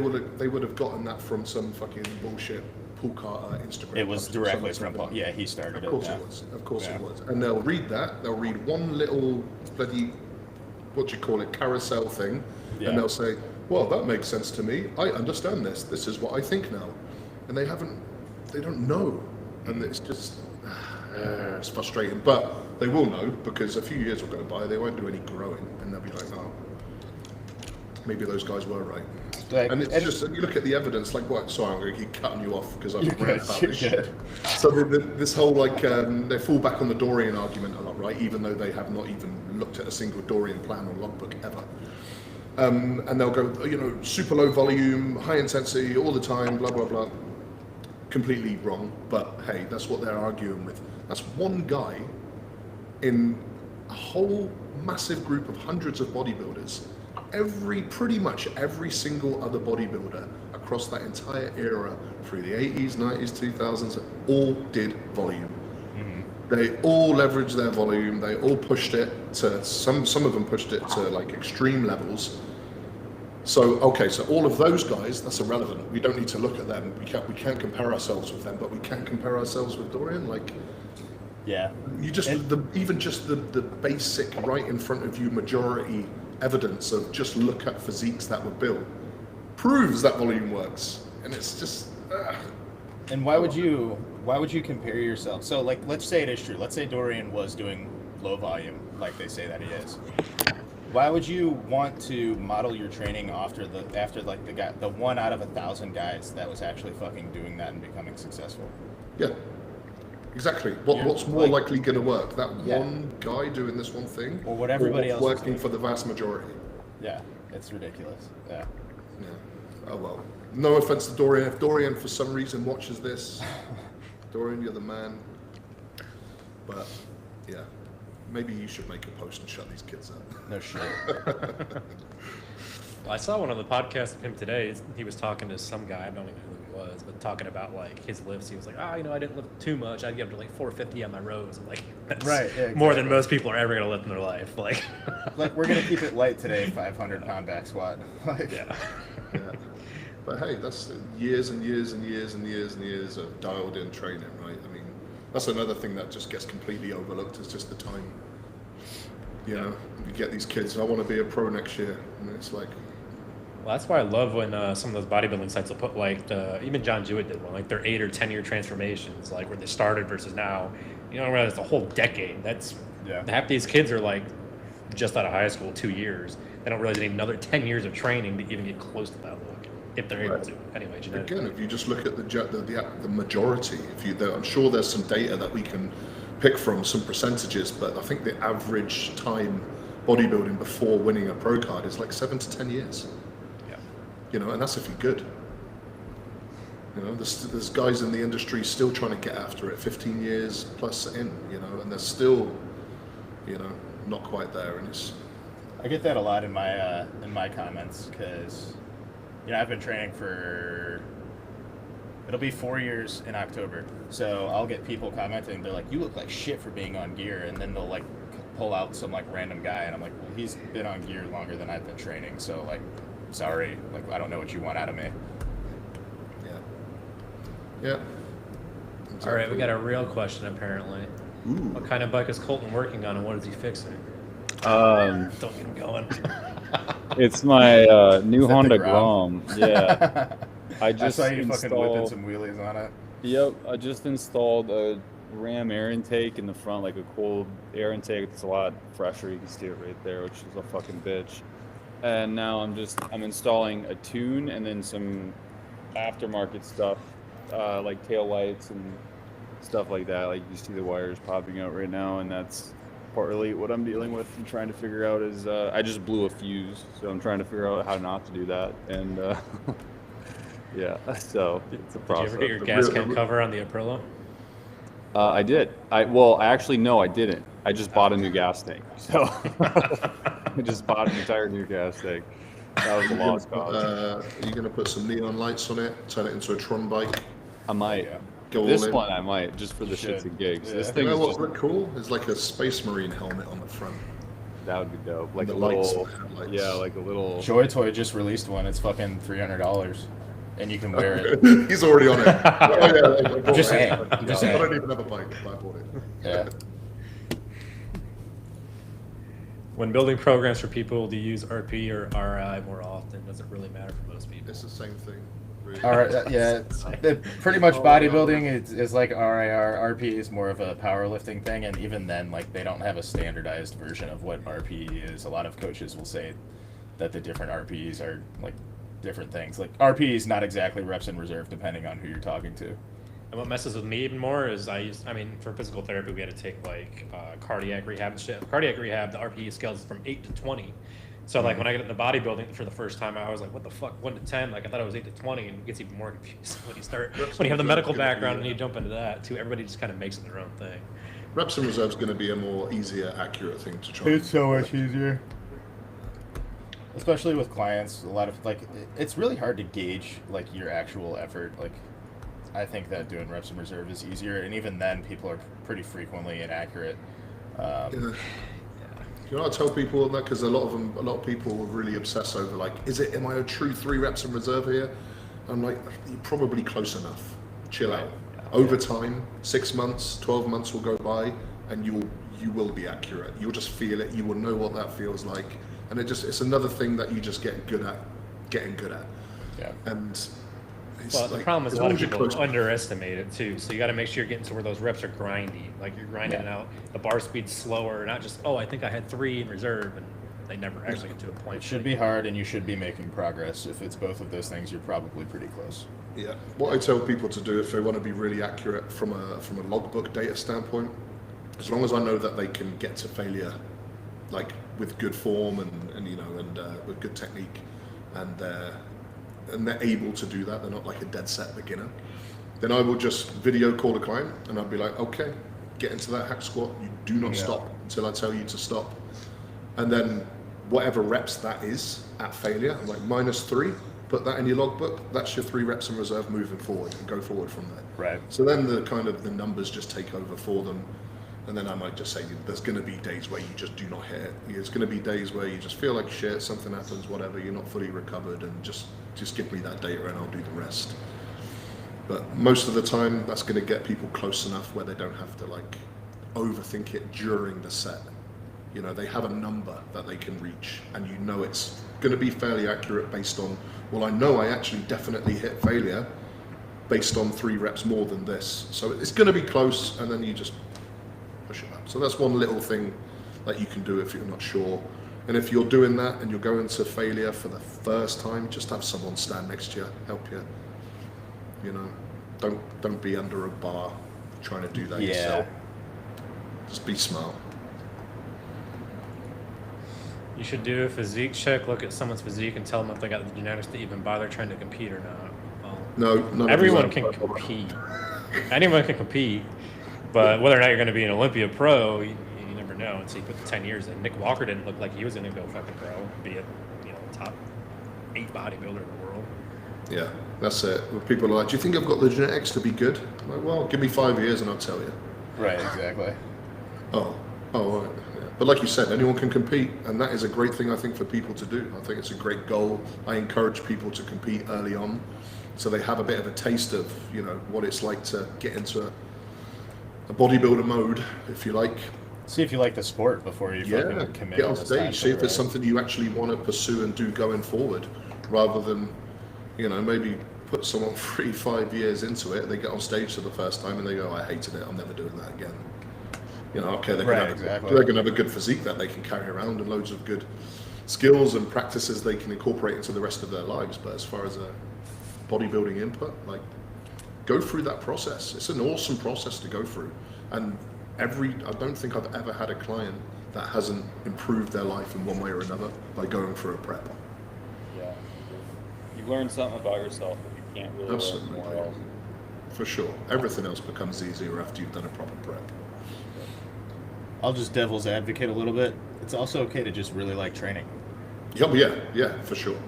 would have gotten that from some fucking bullshit Paul Carter Instagram. It was directly from Paul. Yeah, he started it. Of course it was. Of course it was. And they'll read that. They'll read one little bloody, what do you call it, carousel thing, and they'll say, well, that makes sense to me. I understand this. This is what I think now. And they don't know, and it's just it's frustrating. But they will know, because a few years will go by, they won't do any growing, and they'll be like, oh, maybe those guys were right. And it's just, you look at the evidence, like, what? Sorry, I'm going to keep cutting you off because I've read about this shit. So this whole, like, they fall back on the Dorian argument a lot, right? Even though they have not even looked at a single Dorian plan or logbook ever. And they'll go, you know, super low volume, high intensity, all the time, blah, blah, blah. Completely wrong, but hey, that's what they're arguing with. That's one guy in a whole massive group of hundreds of bodybuilders. Pretty much every single other bodybuilder across that entire era, through the 80s, 90s, 2000s, all did volume. They all leveraged their volume. They all pushed it to, some of them pushed it to like extreme levels. So, okay, so all of those guys, that's irrelevant. We don't need to look at them. We can't compare ourselves with them, but we can compare ourselves with Dorian. Like, yeah, you just, even just the basic right in front of you majority evidence of just look at physiques that were built proves that volume works. And it's just, And why would you compare yourself? So, like, let's say it is true. Let's say Dorian was doing low volume, like they say that he is. Why would you want to model your training after the 1 out of 1,000 guys that was actually fucking doing that and becoming successful? Yeah, exactly. What's more likely going to work? That one guy doing this one thing, or what everybody else working for the vast majority? Yeah, it's ridiculous. Yeah. Oh well. No offense to Dorian. If Dorian for some reason watches this, Dorian, you're the man. But yeah. Maybe you should make a post and shut these kids up. No shit. I saw one on the podcast of him today. He was talking to some guy, I don't even know who he was, but talking about like his lifts. He was like, I didn't lift too much. I'd get up to like 450 on my rows. I'm like, that's more than most people are ever gonna lift in their life. Like, we're gonna keep it light today, 500-pound back squat. Yeah. But hey, that's years and years and years and years and years of dialed in training, right? I mean, that's another thing that just gets completely overlooked, is just the time. You know, you get these kids, I want to be a pro next year, and it's like, well, that's why I love when some of those bodybuilding sites will put like even John Jewett did one, like their 8 or 10 year transformations, like where they started versus now. You don't realize it's a whole decade. That's half these kids are like just out of high school, 2 years. They don't realize they need another 10 years of training to even get close to that look, if they're able to. Anyway, genetically. Again, if you just look at the majority, I'm sure there's some data that we can pick from, some percentages, but I think the average time bodybuilding before winning a pro card is like 7 to 10 years. Yeah. You know, and that's if you're good. You know, there's guys in the industry still trying to get after it 15 years plus in, you know, and they're still, you know, not quite there. And I get that a lot in my comments, because, you know, I've been training for It'll be 4 years in October. So I'll get people commenting. They're like, "You look like shit for being on gear," and then they'll like pull out some like random guy, and I'm like, "Well, he's been on gear longer than I've been training, so like, sorry, like I don't know what you want out of me." Yeah. All right, we got a real question apparently. Ooh. What kind of bike is Colton working on, and what is he fixing? Um, Don't get him going. it's my new Is that the Honda Grom? Grom. Yeah, I I just saw you fucking whipping installed. some wheelies on it. Yep, I just installed a Ram air intake in the front, like a cold air intake. It's a lot fresher. You can see it right there, which is a fucking bitch. And now I'm installing a tune and then some aftermarket stuff, like tail lights and stuff like that. Like you see the wires popping out right now, and that's partly what I'm dealing with and trying to figure out is I just blew a fuse, so I'm trying to figure out how not to do that. And yeah, so it's a Did you process. ever get your gas can cover on the Aprilia? I did. Well, actually, no, I didn't. I just bought a new gas tank. So I just bought an entire new gas tank. That was a lost cause. Are you going to put some neon lights on it, turn it into a Tron bike? I might. Yeah. Go This all in? one I might, just for the should. shits and gigs. Yeah. This You thing know is what just, would look cool? It's like a Space Marine helmet on the front. that would be dope. Like The a lights little, on the headlights. yeah, like a little. Joy Toy just released one. It's fucking $300, and you can wear it. He's already on it. Oh, yeah, I'm just saying. I'm just I saying. don't even have a bike, but I bought it. Yeah. When building programs for people, do you use RP or RI more often? Does it really matter for most people? It's the same thing. Really. All right, yeah, pretty much bodybuilding is like RIR. RP is more of a powerlifting thing, and even then, like they don't have a standardized version of what RP is. A lot of coaches will say that the different RPs are like different things. Like RP is not exactly reps in reserve, depending on who you're talking to. And what messes with me even more is for physical therapy, we had to take like cardiac rehab and shit. Cardiac rehab, the RPE scale is from 8 to 20. So like when I get into bodybuilding for the first time, I was like, what the fuck, 1 to 10? Like I thought it was 8 to 20, and it gets even more confusing when you have the medical background and you jump into that too. Everybody just kind of makes it their own thing. Reps and reserve is going to be a more easier, accurate thing to try. It's so much easier. Especially with clients, a lot of it's really hard to gauge like your actual effort. Like, I think that doing reps in reserve is easier, and even then, people are pretty frequently inaccurate. You know, I tell people that because a lot of people will really obsess over like, am I a true 3 reps in reserve here? I'm like, you're probably close enough. Chill out. Over time, 6 months, 12 months will go by, and you will be accurate. You'll just feel it. You will know what that feels like, and it's another thing that you just get good at, getting good at. Yeah. And Well, the problem is as a lot long of as you're people close- underestimate it too. So you got to make sure you're getting to where those reps are grindy. Like you're grinding it out. The bar speed's slower, not just I think I had 3 in reserve, and they never actually get to a point. It should be hard, and you should be making progress. If it's both of those things, you're probably pretty close. Yeah. What I tell people to do if they want to be really accurate from a logbook data standpoint, as long as I know that they can get to failure, like with good form and with good technique, and they're able to do that, they're not like a dead set beginner, then I will just video call the client and I'll be like, okay, get into that hack squat. You do not stop until I tell you to stop. And then whatever reps that is at failure, I'm like -3, put that in your logbook. That's your 3 reps in reserve moving forward, and go forward from there. Right. So then the numbers just take over for them. And then I might just say, there's going to be days where you just do not hit it. There's going to be days where you just feel like shit, something happens, whatever, you're not fully recovered, and just give me that data and I'll do the rest. But most of the time, that's going to get people close enough where they don't have to like overthink it during the set. You know, they have a number that they can reach, and you know it's going to be fairly accurate based on, well, I know I actually definitely hit failure based on 3 reps more than this. So it's going to be close, and then you just push it up. So that's one little thing that you can do if you're not sure. And if you're doing that and you're going to failure for the first time, just have someone stand next to you, help you. You know, don't be under a bar trying to do that yourself. Just be smart. You should do a physique check, look at someone's physique, and tell them if they got the genetics to even bother trying to compete or not. Well, No, everyone can compete. Anyone can compete, but whether or not you're going to be an Olympia pro, you never know until you put the 10 years in. Nick Walker didn't look like he was going to go fucking pro, be a top 8 bodybuilder in the world. Yeah, that's it. When people are like, do you think I've got the genetics to be good? I'm like, well, give me 5 years and I'll tell you. Right, exactly. Oh, right. Yeah. But like you said, anyone can compete, and that is a great thing, I think, for people to do. I think it's a great goal. I encourage people to compete early on, so they have a bit of a taste of, what it's like to get into a bodybuilder mode, if you like. See if you like the sport before you fucking commit. Get on stage, see if it's something you actually want to pursue and do going forward, rather than, maybe put someone 3-5 years into it, they get on stage for the first time and they go, I hated it, I'm never doing that again. Okay, they're going to have a good physique that they can carry around and loads of good skills and practices they can incorporate into the rest of their lives. But as far as a bodybuilding input, like, go through that process. It's an awesome process to go through. And I don't think I've ever had a client that hasn't improved their life in one way or another by going through a prep. Yeah. You learn something about yourself that you can't really learn more else. For sure. Everything else becomes easier after you've done a proper prep. I'll just devil's advocate a little bit. It's also okay to just really like training. Yeah, for sure.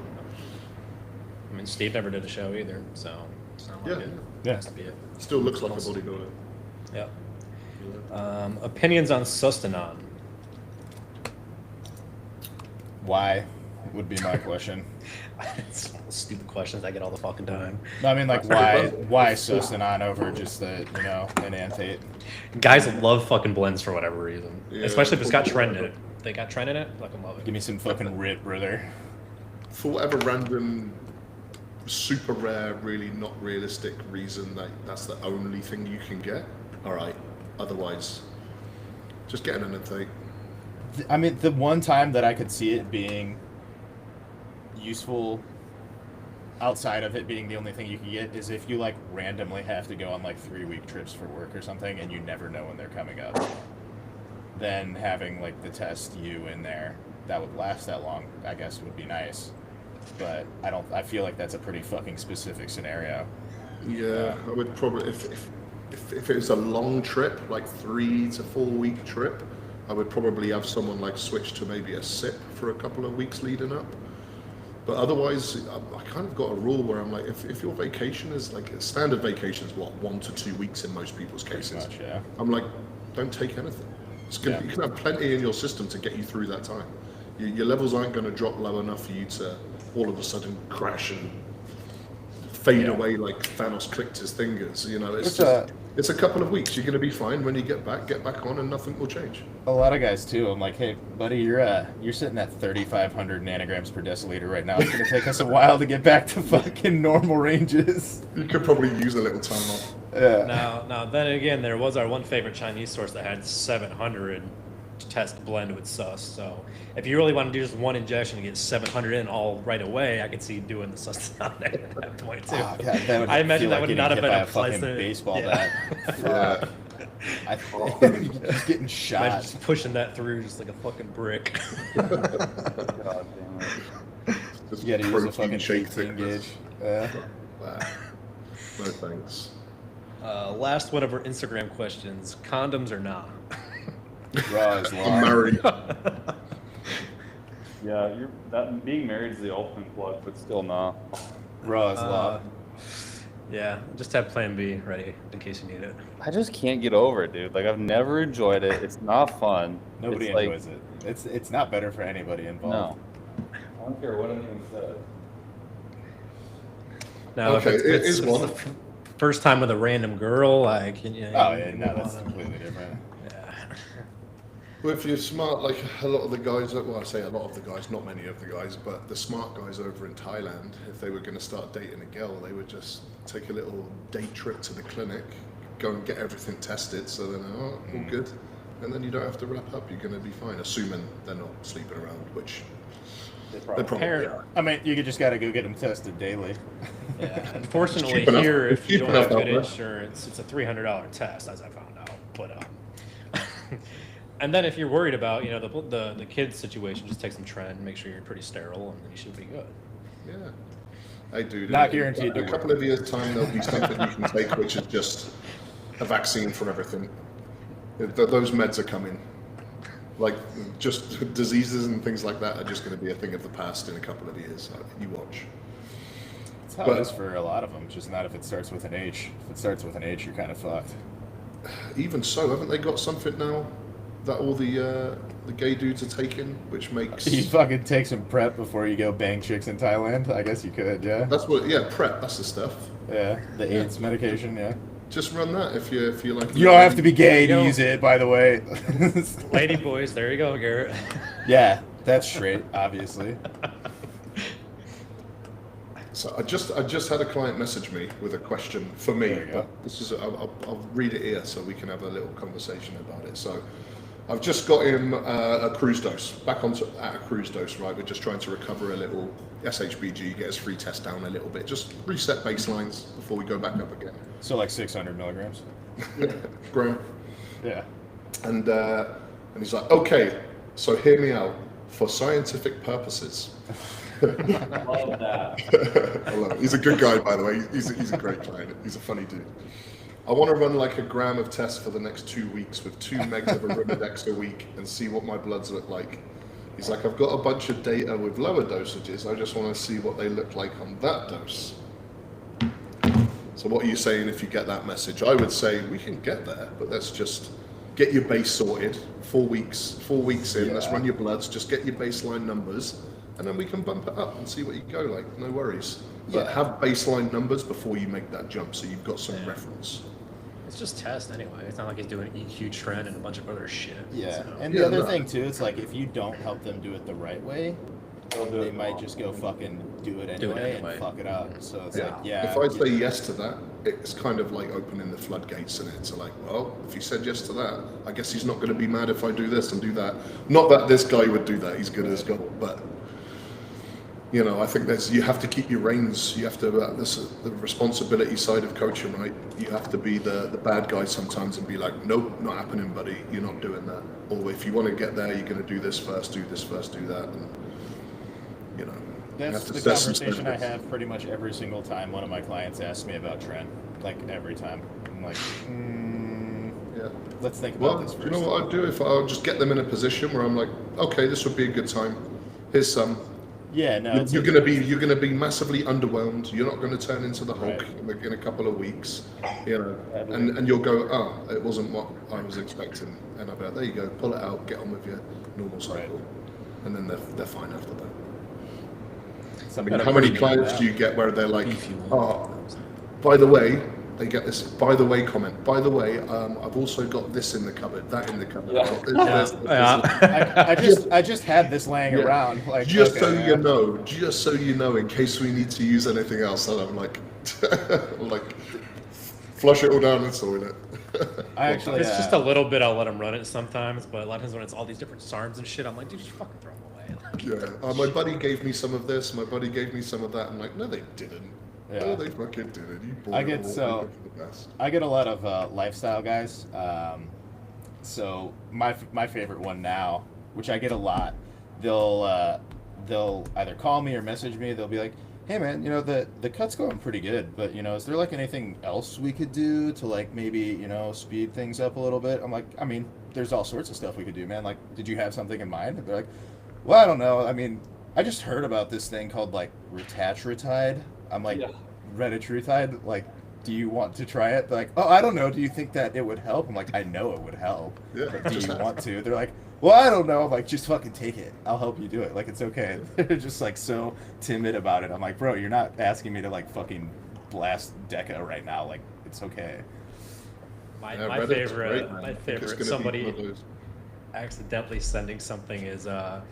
I mean, Steve never did a show either, so it's not like it has to be it. Still looks like a bodybuilder. Yeah. Opinions on Sustanon. Why would be my question. It's one of those stupid questions I get all the fucking time. No, I mean, like, why Sustanon over just the, enanthate? Guys love fucking blends for whatever reason. Especially if it's got trend in it. They got trend in it? Fucking love it. Give me some fucking rip, brother. For whatever random, super rare, really not realistic reason that's the only thing you can get, alright. Otherwise, just get an enanthate. I mean, the one time that I could see it being useful outside of it being the only thing you can get is if you like randomly have to go on like 3-week trips for work or something and you never know when they're coming up. Then having like the test you in there that would last that long, I guess, would be nice. But I feel like that's a pretty fucking specific scenario. Yeah, I would probably, if it was a long trip, like 3 to 4 week trip, I would probably have someone like switch to maybe a sip for a couple of weeks leading up. But otherwise, I kind of got a rule where I'm like, if your vacation is like, standard vacation is 1 to 2 weeks in most people's cases. Much, yeah. I'm like, don't take anything. You can have plenty in your system to get you through that time. Your levels aren't going to drop low enough for you to all of a sudden crash and fade away like Thanos clicked his fingers. It's a couple of weeks. You're going to be fine. When you get back on, and nothing will change. A lot of guys too. I'm like, hey, buddy, you're sitting at 3,500 nanograms per deciliter right now. It's going to take us a while to get back to fucking normal ranges. You could probably use a little time off. Yeah. Now, then again, there was our one favorite Chinese source that had 700 test blend with sus. So if you really want to do just one injection and get 700 in all right away, I could see doing the sus at that point too. Oh, God, that would I imagine feel that like would not have getting been hit by a fucking pleasant baseball Yeah. bat. Just getting shot. Imagine just pushing that through just like a fucking brick. God damn it. Just You gotta use a protein fucking shake 18 thickness. gauge. No thanks. Last one of our Instagram questions: condoms or nah? Raw is I'm long. married. Yeah, being married is the ultimate plug, but still nah. Raw is law. Yeah, just have Plan B ready in case you need it. I just can't get over it, dude. Like, I've never enjoyed it. It's not fun. Nobody It's enjoys it. It's not better for anybody involved. No. I don't care what anyone says. Now, Okay, if it's it is one. the first time with a random girl, like, Oh yeah, no, that's completely different. Yeah. Well, if you're smart, like a lot of the guys, well, I say a lot of the guys, not many of the guys, but the smart guys over in Thailand, if they were going to start dating a girl, they would just take a little day trip to the clinic, go and get everything tested, so then, all good. And then you don't have to wrap up, you're going to be fine, assuming they're not sleeping around, which they probably are. I mean, you just got to go get them tested daily. Yeah. Unfortunately, Cheap enough. here, if you Cheap don't have enough good out there. insurance, it's a $300 test, as I found out. But and then if you're worried about, the kids situation, just take some Tren, make sure you're pretty sterile, and then you should be good. Yeah. Hey, dude. Not guaranteed to In a couple of years' time, there'll be something you can take, which is just a vaccine for everything. Those meds are coming. Like, just diseases and things like that are just going to be a thing of the past in a couple of years. You watch. how it is for a lot of them, just not if it starts with an H. If it starts with an H, you're kind of fucked. Even so, haven't they got something now that all the gay dudes are taking, which makes You fucking take some prep before you go bang chicks in Thailand? I guess you could, yeah. that's what prep. That's the stuff. Yeah, the AIDS medication, yeah. Just run that if you like. You don't have to be gay to use it, by the way. Lady boys, there you go, Garrett. Yeah, that's straight, obviously. So I just had a client message me with a question for me. There you go. But this is I'll read it here so we can have a little conversation about it. So I've just got him a cruise dose back at a cruise dose. Right, we're just trying to recover a little SHBG, get his free test down a little bit, just reset baselines before we go back up again. So like 600 milligrams. Graham. Yeah. And he's like, okay, so hear me out. For scientific purposes. Love that. I love it. He's a good guy, by the way. He's a great client. He's a funny dude. I want to run like a gram of tests for the next 2 weeks with 2 megs of Arimidex a week and see what my bloods look like. He's like, I've got a bunch of data with lower dosages. I just want to see what they look like on that dose. So what are you saying if you get that message? I would say we can get there, but let's just get your base sorted. 4 weeks in, let's run your bloods, just get your baseline numbers, and then we can bump it up and see what you go like. No worries. But have baseline numbers before you make that jump, so you've got some reference. It's just test anyway. It's not like he's doing EQ trend and a bunch of other shit. Yeah, So. and the other thing too, it's like if you don't help them do it the right way, they might just go fucking do it anyway and fuck it up. So it's like, If I say yes to that, it's kind of like opening the floodgates in it. So like, well, if he said yes to that, I guess he's not going to be mad if I do this and do that. Not that this guy would do that. He's good as gold, but you know, I think you have to keep your reins. You have to, this is the responsibility side of coaching, right? You have to be the bad guy sometimes and be like, nope, not happening, buddy. You're not doing that. Or if you want to get there, you're going to do this first, do that. And, you know, that's the conversation I have pretty much every single time one of my clients asks me about trend. Like every time. I'm like, let's think about this first. You know what I'd do if I'll just get them in a position where I'm like, okay, this would be a good time. Here's some. Yeah, no. You're gonna be massively underwhelmed. You're not gonna turn into the Hulk in a couple of weeks, you know. And you'll go, it wasn't what I was expecting. And I'll be like, there you go, pull it out, get on with your normal cycle, and then they're fine after that. And how many clients do you get where they're like, by the way, they get this by the way comment. By the way, I've also got this in the cupboard, that in the cupboard. I just had this laying around. Like, just so you know, in case we need to use anything else. And I'm like, flush it all down the toilet. It's just a little bit. I'll let him run it sometimes, but a lot of times when it's all these different SARMs and shit, I'm like, dude, just fucking throw them away. My buddy gave me some of this. My buddy gave me some of that. I'm like, no, they didn't. Yeah. Oh, they fucking did it. You I get a lot of lifestyle guys. So my favorite one now, which I get a lot, they'll either call me or message me. They'll be like, hey man, you know, the cut's going pretty good, but you know, is there like anything else we could do to like maybe, you know, speed things up a little bit? I'm like, I mean, there's all sorts of stuff we could do, man. Like, did you have something in mind? And they're like, well, I don't know. I mean, I just heard about this thing called like Retachritide. I'm like, Retachritide? Like, do you want to try it? They're like, oh, I don't know. Do you think that it would help? I'm like, I know it would help. Yeah. But do you want to? They're like, well, I don't know. I'm like, just fucking take it. I'll help you do it. Like, it's okay. They're just like so timid about it. I'm like, bro, you're not asking me to like fucking blast Deca right now. Like, it's okay. My favorite somebody accidentally sending something is the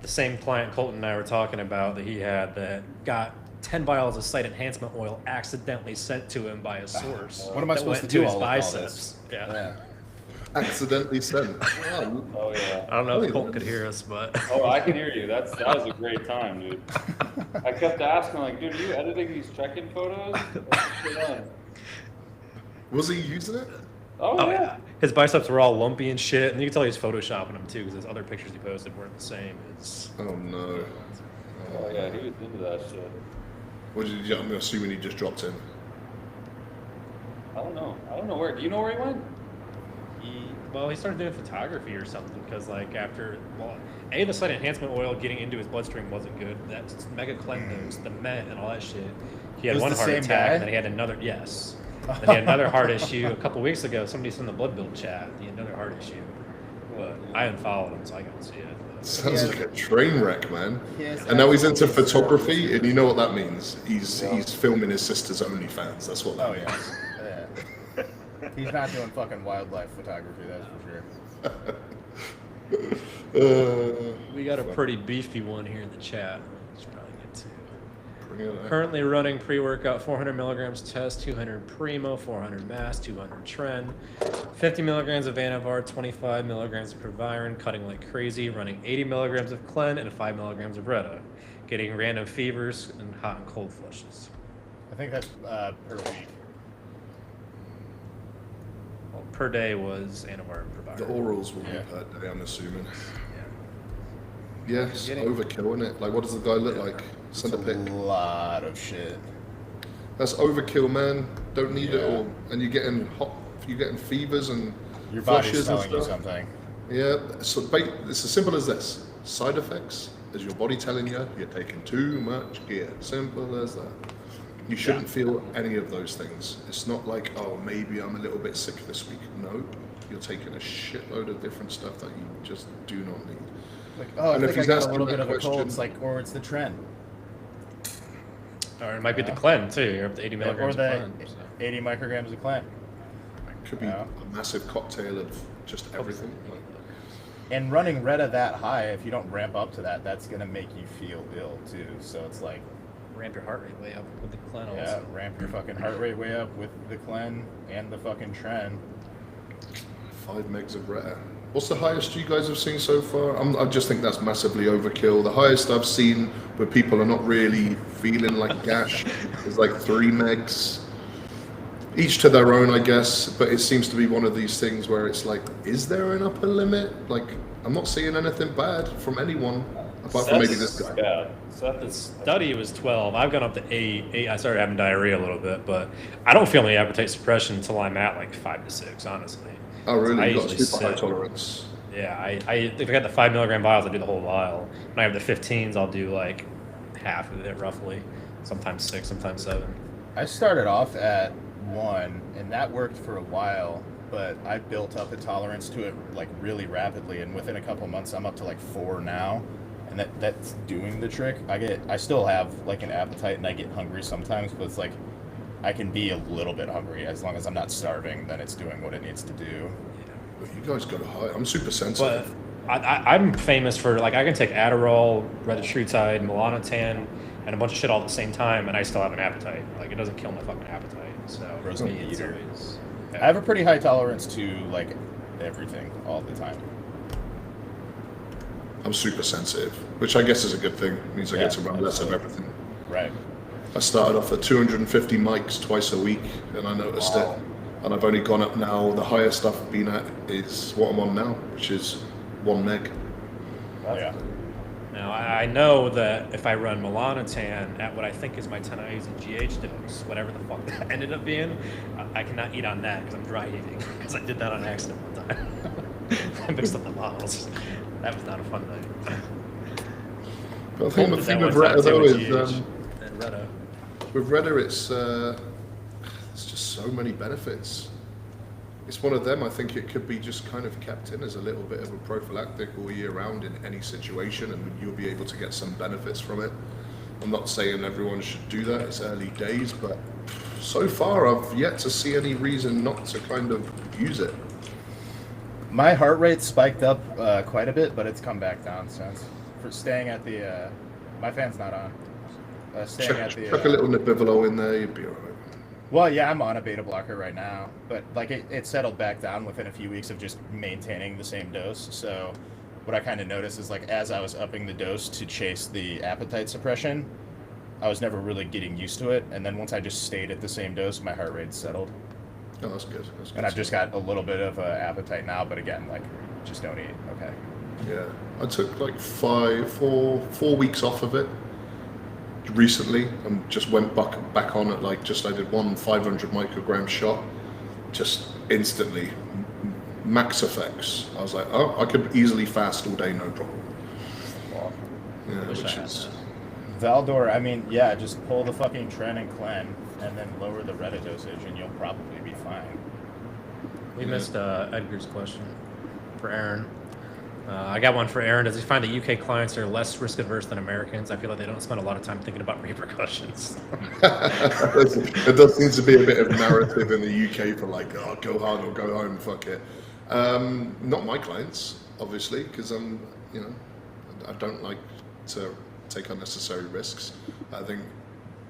same client Colton and I were talking about that he had that got 10 vials of site enhancement oil accidentally sent to him by a source. What am I supposed to do? His All biceps. Yeah. Accidentally sent. Oh yeah. I don't know if Colton could hear us, but oh, I can hear you. That was a great time, dude. I kept asking, like, dude, are you editing these check-in photos? Was he using it? Oh yeah. His biceps were all lumpy and shit, and you can tell he's photoshopping them too, because his other pictures he posted weren't the same. Oh no. Oh yeah, he was into that shit. What did you? I'm assuming he just dropped in. I don't know where. Do you know where he went? Well, he started doing photography or something because, like, after the slight enhancement oil getting into his bloodstream wasn't good. That's mega cleanse, the Met, and all that shit. He had Was one the heart same attack, guy? and then he had another. Yes. Then he had another heart issue a couple weeks ago. Somebody sent the blood build chat. He had another heart issue. But I unfollowed him, so I couldn't see it. Sounds like a train wreck, man. Yes, And now he's into absolutely. photography, and you know what that means? He's filming his sister's OnlyFans. That's what that Oh means. yeah. He's not doing fucking wildlife photography, that's for sure. We got a pretty beefy one here in the chat. Let's probably get to. Bring it on. Currently running pre-workout 400 milligrams test, 200 Primo, 400 Mass, 200 Tren, 50 milligrams of Anavar, 25 milligrams of Proviron, cutting like crazy, running 80 milligrams of Clen and 5 milligrams of Retta, getting random fevers and hot and cold flushes. I think that's per week. Well, per day was Anavar and The Proviron. orals will Yeah. be per day, I'm assuming. Yeah. Yes, Getting- overkill, isn't it? Like, what does the guy look like? Send a It's pic. a lot of shit. That's overkill, man. Don't need it Yeah. all. And you're getting you're getting fevers and Your body's flushes and telling you stuff. something. Yeah, so it's as simple as this. Side effects is your body telling you you're taking too much gear. Simple as that. You shouldn't feel any of those things. It's not like, oh, maybe I'm a little bit sick this week. No, you're taking a shitload of different stuff that you just do not need. Like, oh, And I if think I he's got a asking little that bit of a cold. question- It's like, or it's the trend. Or it might be the Clen too. You're up to 80 Or milligrams the of Clen. So. 80 micrograms of Clen. Could be Yeah. a massive cocktail of just everything. And running Retta that high, if you don't ramp up to that, that's gonna make you feel ill too. So it's like, Ramp your heart rate way up with the Clen also. yeah, ramp your fucking heart rate way up with the Clen and the fucking trend. 5 megs of Retta. What's the highest you guys have seen so far? I just think that's massively overkill. The highest I've seen where people are not really feeling like gash is like 3 megs. Each to their own, I guess, but it seems to be one of these things where it's like, is there an upper limit? Like, I'm not seeing anything bad from anyone, apart from maybe this guy. Yeah. The study was 12. I've gone up to 8. I started having diarrhea a little bit, but I don't feel any appetite suppression until I'm at like 5 to 6, honestly. Oh, really? I You got usually super high sit- tolerance. Yeah, if I got the 5 milligram vials, I do the whole vial. When I have the 15s, I'll do like half of it roughly. Sometimes 6, sometimes 7. I started off at 1, and that worked for a while, but I built up a tolerance to it like really rapidly, and within a couple months, I'm up to like 4 now, and that's doing the trick. I still have like an appetite, and I get hungry sometimes, but it's like I can be a little bit hungry as long as I'm not starving. Then it's doing what it needs to do. But you guys got a high. I'm super But sensitive. I'm famous for like I can take Adderall, retatrutide, Melanotan, and a bunch of shit all at the same time, and I still have an appetite. Like it doesn't kill my fucking appetite. So Rose for me, meat it's eater. always- I have a pretty high tolerance to like everything all the time. I'm super sensitive, which I guess is a good thing. It means I get to Yeah, run less of absolutely. everything. Right. I started off at 250 mics twice a week, and I noticed it. And I've only gone up now. The highest I've been at is what I'm on now, which is 1 meg. Yeah. Now I know that if I run Melanotan at what I think is my 10 IUs in GH dose, whatever the fuck that ended up being, I cannot eat on that because I'm dry heaving. Because I did that on accident one time. I mixed up the bottles. That was not a fun night. But I think the Did thing that with one time Retta though too is, with GH and Retta. with Retta, it's just so many benefits. It's one of them. I think it could be just kind of kept in as a little bit of a prophylactic all year round in any situation, and you'll be able to get some benefits from it. I'm not saying everyone should do that. It's early days, but so far I've yet to see any reason not to kind of use it. My heart rate spiked up quite a bit, but it's come back down since. For staying at the, my fan's not on. Staying at the. Chuck a little Nibivolo in there, you'd be alright. Well, yeah, I'm on a beta blocker right now, but like it settled back down within a few weeks of just maintaining the same dose. So what I kind of noticed is like as I was upping the dose to chase the appetite suppression, I was never really getting used to it. And then once I just stayed at the same dose, my heart rate settled. Oh, that's good. That's good. And I've just got a little bit of appetite now, but again, like just don't eat. Okay. Yeah, I took like 4 weeks off of it recently, and just went back on it. Like I did one 500 microgram shot, just instantly max effects. I was like, oh, I could easily fast all day, no problem. Yeah, Wish I which had is. that. Valdor, I mean, yeah, just pull the fucking Tren and Clen, and then lower the Retta dosage, and you'll probably be fine. We missed Edgar's question for Aaron. I got one for Aaron. Does he find that UK clients are less risk adverse than Americans? I feel like they don't spend a lot of time thinking about repercussions. There does seem to be a bit of narrative in the UK for like, oh, go hard or go home, fuck it. Not my clients, obviously, because I don't like to take unnecessary risks. I think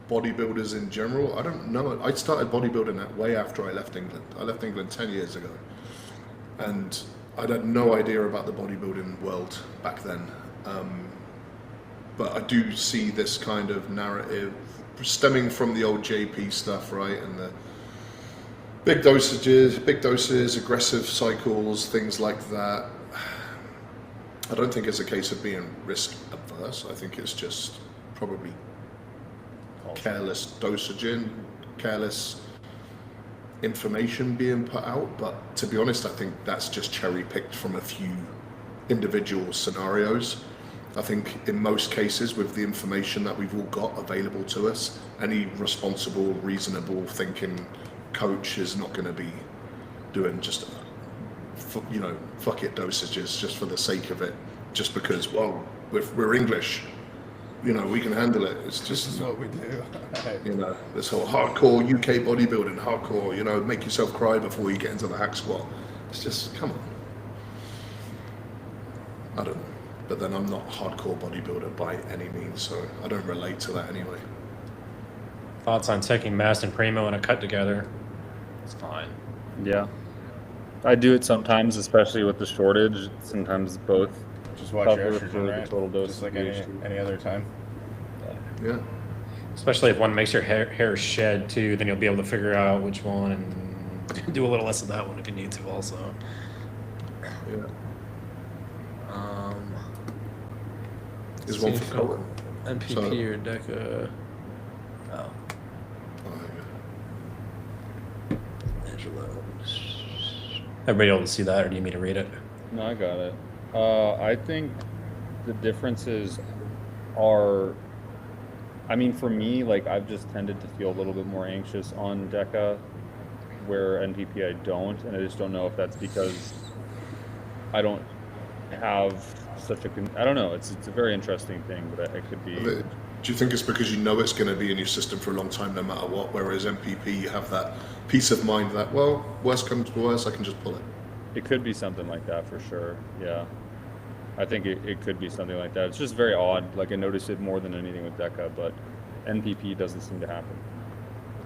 bodybuilders in general, I don't know. I started bodybuilding way after I left England. I left England 10 years ago. And I had no idea about the bodybuilding world back then. But I do see this kind of narrative stemming from the old JP stuff, right? And the big doses, aggressive cycles, things like that. I don't think it's a case of being risk adverse. I think it's just probably careless dosaging, careless information being put out. But to be honest, I think that's just cherry picked from a few individual scenarios. I think in most cases, with the information that we've all got available to us, any responsible, reasonable thinking coach is not going to be doing just fuck it dosages just for the sake of it, just because, well, we're English, we can handle it. It's just, This is what we do. This whole hardcore UK bodybuilding, hardcore, make yourself cry before you get into the hack squat. It's just, come on. I don't know. But then I'm not a hardcore bodybuilder by any means, so I don't relate to that anyway. Thoughts on taking Mast and Primo and a cut together? It's fine. Yeah. I do it sometimes, especially with the shortage. Sometimes both. Just watch cover your for estrogen, the right? total dose. Just like any other time. Yeah. Especially if one makes your hair shed too, then you'll be able to figure out which one and do a little less of that one if you need to also. Yeah. Is one for color? NPP So- or DECA? Oh. Nandrolone. Everybody able to see that, or do you need me to read it? No, I got it. I think the differences are, I mean, for me, like, I've just tended to feel a little bit more anxious on DECA, where NPP I don't, and I just don't know if that's because I don't have such a, I don't know, it's a very interesting thing, but it could be. Do you think it's because you know it's going to be in your system for a long time no matter what, whereas MPP you have that peace of mind that, well, worst comes to worst, I can just pull it? It could be something like that for sure, yeah. I think it could be something like that. It's just very odd, like I noticed it more than anything with DECA, but NPP doesn't seem to happen.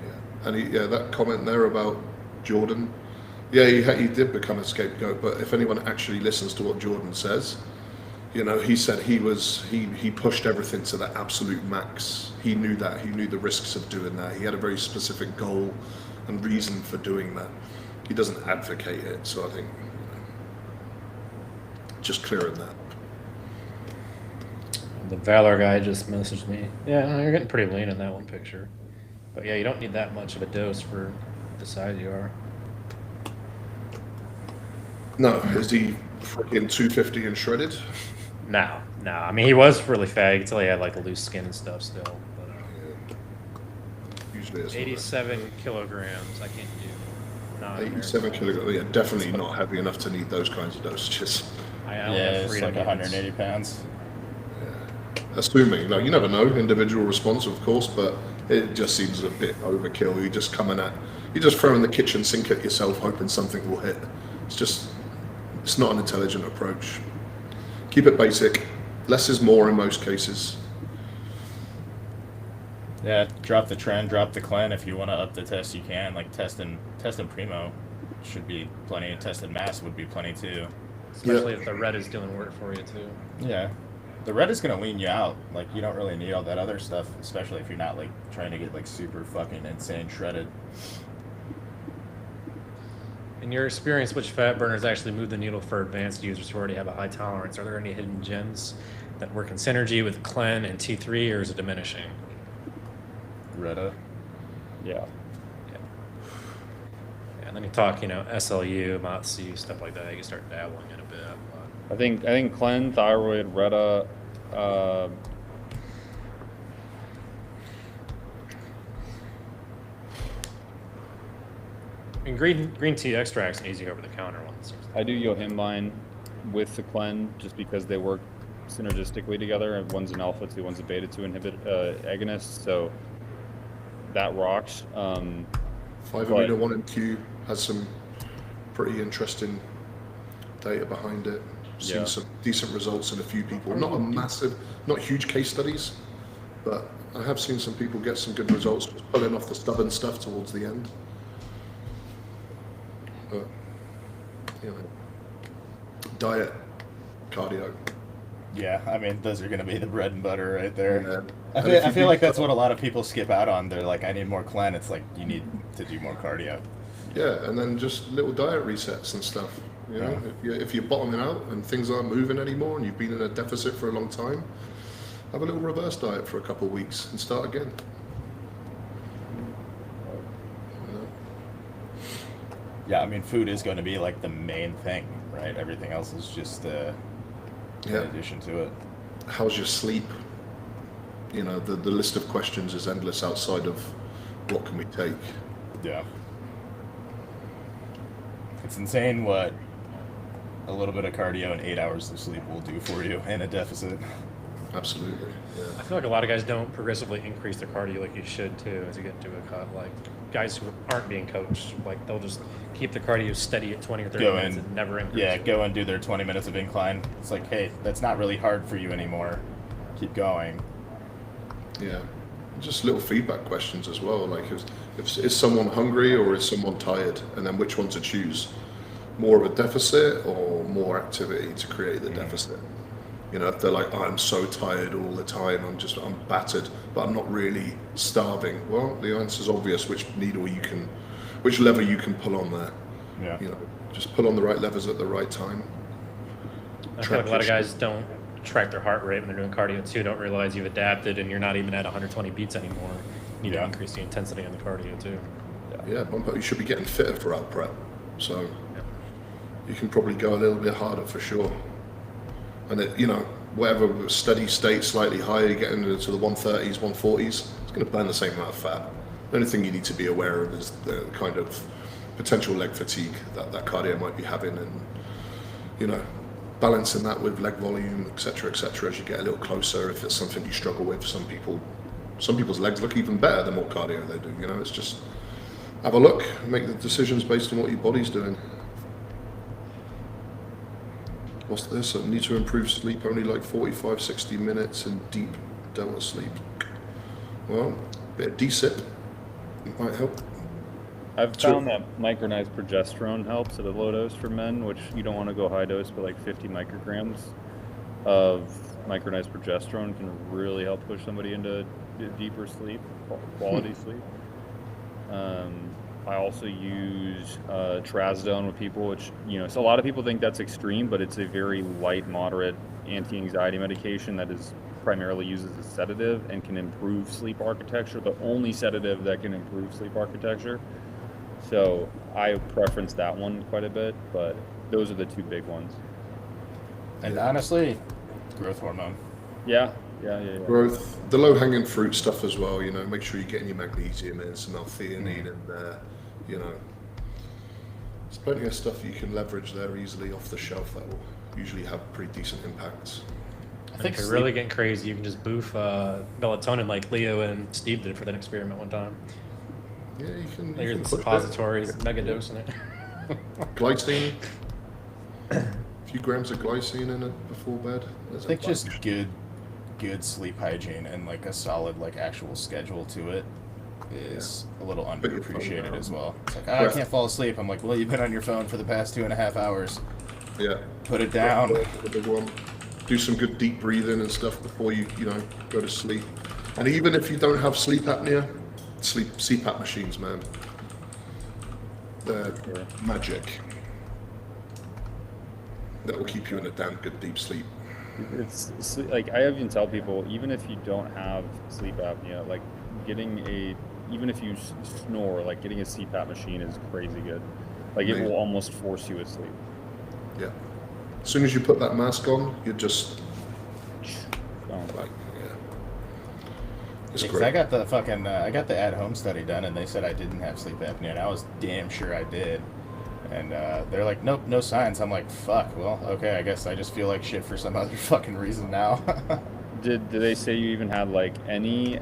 Yeah, and that comment there about Jordan, yeah, he did become a scapegoat, but if anyone actually listens to what Jordan says, he said he pushed everything to the absolute max. He knew that. He knew the risks of doing that. He had a very specific goal and reason for doing that. He doesn't advocate it, so I think just clearing that. The Valor guy just messaged me. Yeah, you're getting pretty lean in that one picture. But yeah, you don't need that much of a dose for the size you are. No, is he freaking 250 and shredded? No. I mean, he was really fat until he had like loose skin and stuff still. But, Usually it's 87 kilograms. I can't do. Not 87 kilograms. Yeah, definitely not heavy enough to need those kinds of dosages. I only Yeah, have it's freedom like units. 180 pounds. Assuming, you never know, individual response, of course, but it just seems a bit overkill. You're just throwing the kitchen sink at yourself, hoping something will hit. It's not an intelligent approach. Keep it basic. Less is more in most cases. Yeah, drop the Tren, drop the Clen. If you want to up the test, you can. Like testing Primo should be plenty. Tested Mass would be plenty too. Especially if the red is doing work for you too. Yeah, the red is gonna lean you out. Like you don't really need all that other stuff, especially if you're not like trying to get like super fucking insane shredded. In your experience, which fat burners actually move the needle for advanced users who already have a high tolerance? Are there any hidden gems that work in synergy with Clen and T3, or is it diminishing? Retta. Yeah. Yeah, then you talk, SLU, MOTC, stuff like that. You can start dabbling in a bit. But I think Clen, thyroid, Retta, and green tea extract's an easy over-the-counter one. I do Yohimbine with the Clen just because they work synergistically together. One's an alpha 2, one's a beta 2 agonist, so that rocks. 5-amino 1MQ has some pretty interesting data behind it. Seen some decent results in a few people. Not huge case studies, but I have seen some people get some good results just pulling off the stubborn stuff towards the end. But, diet, cardio. Yeah, I mean, those are going to be the bread and butter right there. Yeah. I feel like that's what a lot of people skip out on. They're like, I need more Clen. It's like, you need to do more cardio. Yeah, and then just little diet resets and stuff. If you're bottoming out and things aren't moving anymore and you've been in a deficit for a long time, have a little reverse diet for a couple of weeks and start again. Yeah, I mean, food is going to be like the main thing, right? Everything else is just in addition to it. How's your sleep? The list of questions is endless outside of what can we take. Yeah. It's insane what a little bit of cardio and 8 hours of sleep will do for you in a deficit. Absolutely. Yeah. I feel like a lot of guys don't progressively increase their cardio like you should too as you get into a cut. Like guys who aren't being coached, like they'll just keep the cardio steady at 20 or 30 minutes and never increase. Yeah, go and do their 20 minutes of incline. It's like, hey, that's not really hard for you anymore. Keep going. Yeah. Just little feedback questions as well. Like, is someone hungry or is someone tired? And then which one to choose? More of a deficit or more activity to create the deficit? If they're like, I'm so tired all the time, I'm battered, but I'm not really starving. Well, the answer's obvious, which lever you can pull on there. Yeah. Just pull on the right levers at the right time. I feel like a lot of guys don't track their heart rate when they're doing cardio too, don't realize you've adapted and you're not even at 120 beats anymore. You need to increase the intensity on the cardio too. Yeah, bump up. You should be getting fitter throughout prep. So you can probably go a little bit harder for sure. And whatever steady state, slightly higher, you get into the 130s, 140s, it's going to burn the same amount of fat. The only thing you need to be aware of is the kind of potential leg fatigue that cardio might be having, and balancing that with leg volume, etc., as you get a little closer. If it's something you struggle with, some people's legs look even better the more cardio they do. It's just have a look, make the decisions based on what your body's doing. What's this? I need to improve sleep, only like 45, 60 minutes in deep delta sleep. Well, a bit of D-sip might help. I've found that micronized progesterone helps at a low dose for men, which you don't want to go high dose, but like 50 micrograms of micronized progesterone can really help push somebody into deeper sleep, quality sleep. I also use trazodone with people, which, so a lot of people think that's extreme, but it's a very light, moderate anti-anxiety medication that is primarily used as a sedative and can improve sleep architecture, the only sedative that can improve sleep architecture. So I preference that one quite a bit, but those are the two big ones. And honestly, growth hormone. Yeah. Growth, the low-hanging fruit stuff as well. Make sure you're getting your magnesium in, some L-theanine in there. There's plenty of stuff you can leverage there easily off the shelf that will usually have pretty decent impacts. I think if you're really getting crazy, you can just boof melatonin like Leo and Steve did for that experiment one time. Yeah, you can. There's the suppositories, mega dosing it. Glycine. A few grams of glycine in it before bed. I think just good sleep hygiene and like a solid actual schedule to it is a little underappreciated as well. It's like, I can't fall asleep. I'm like, well, you've been on your phone for the past 2.5 hours. Yeah. Put it down. The big one. Do some good deep breathing and stuff before you go to sleep. And even if you don't have sleep apnea, CPAP machines, man. They're magic. That will keep you in a damn good deep sleep. It's like I even tell people, even if you don't have sleep apnea, like even if you snore, like getting a CPAP machine is crazy good. Like it will almost force you asleep. Yeah. As soon as you put that mask on, you're just Oh. It's Because great. I got the fucking I got the at-home study done, and they said I didn't have sleep apnea, and I was damn sure I did. And they're like, nope, no signs. I'm like, fuck. Well, okay, I guess I just feel like shit for some other fucking reason now. Did they say you even had like any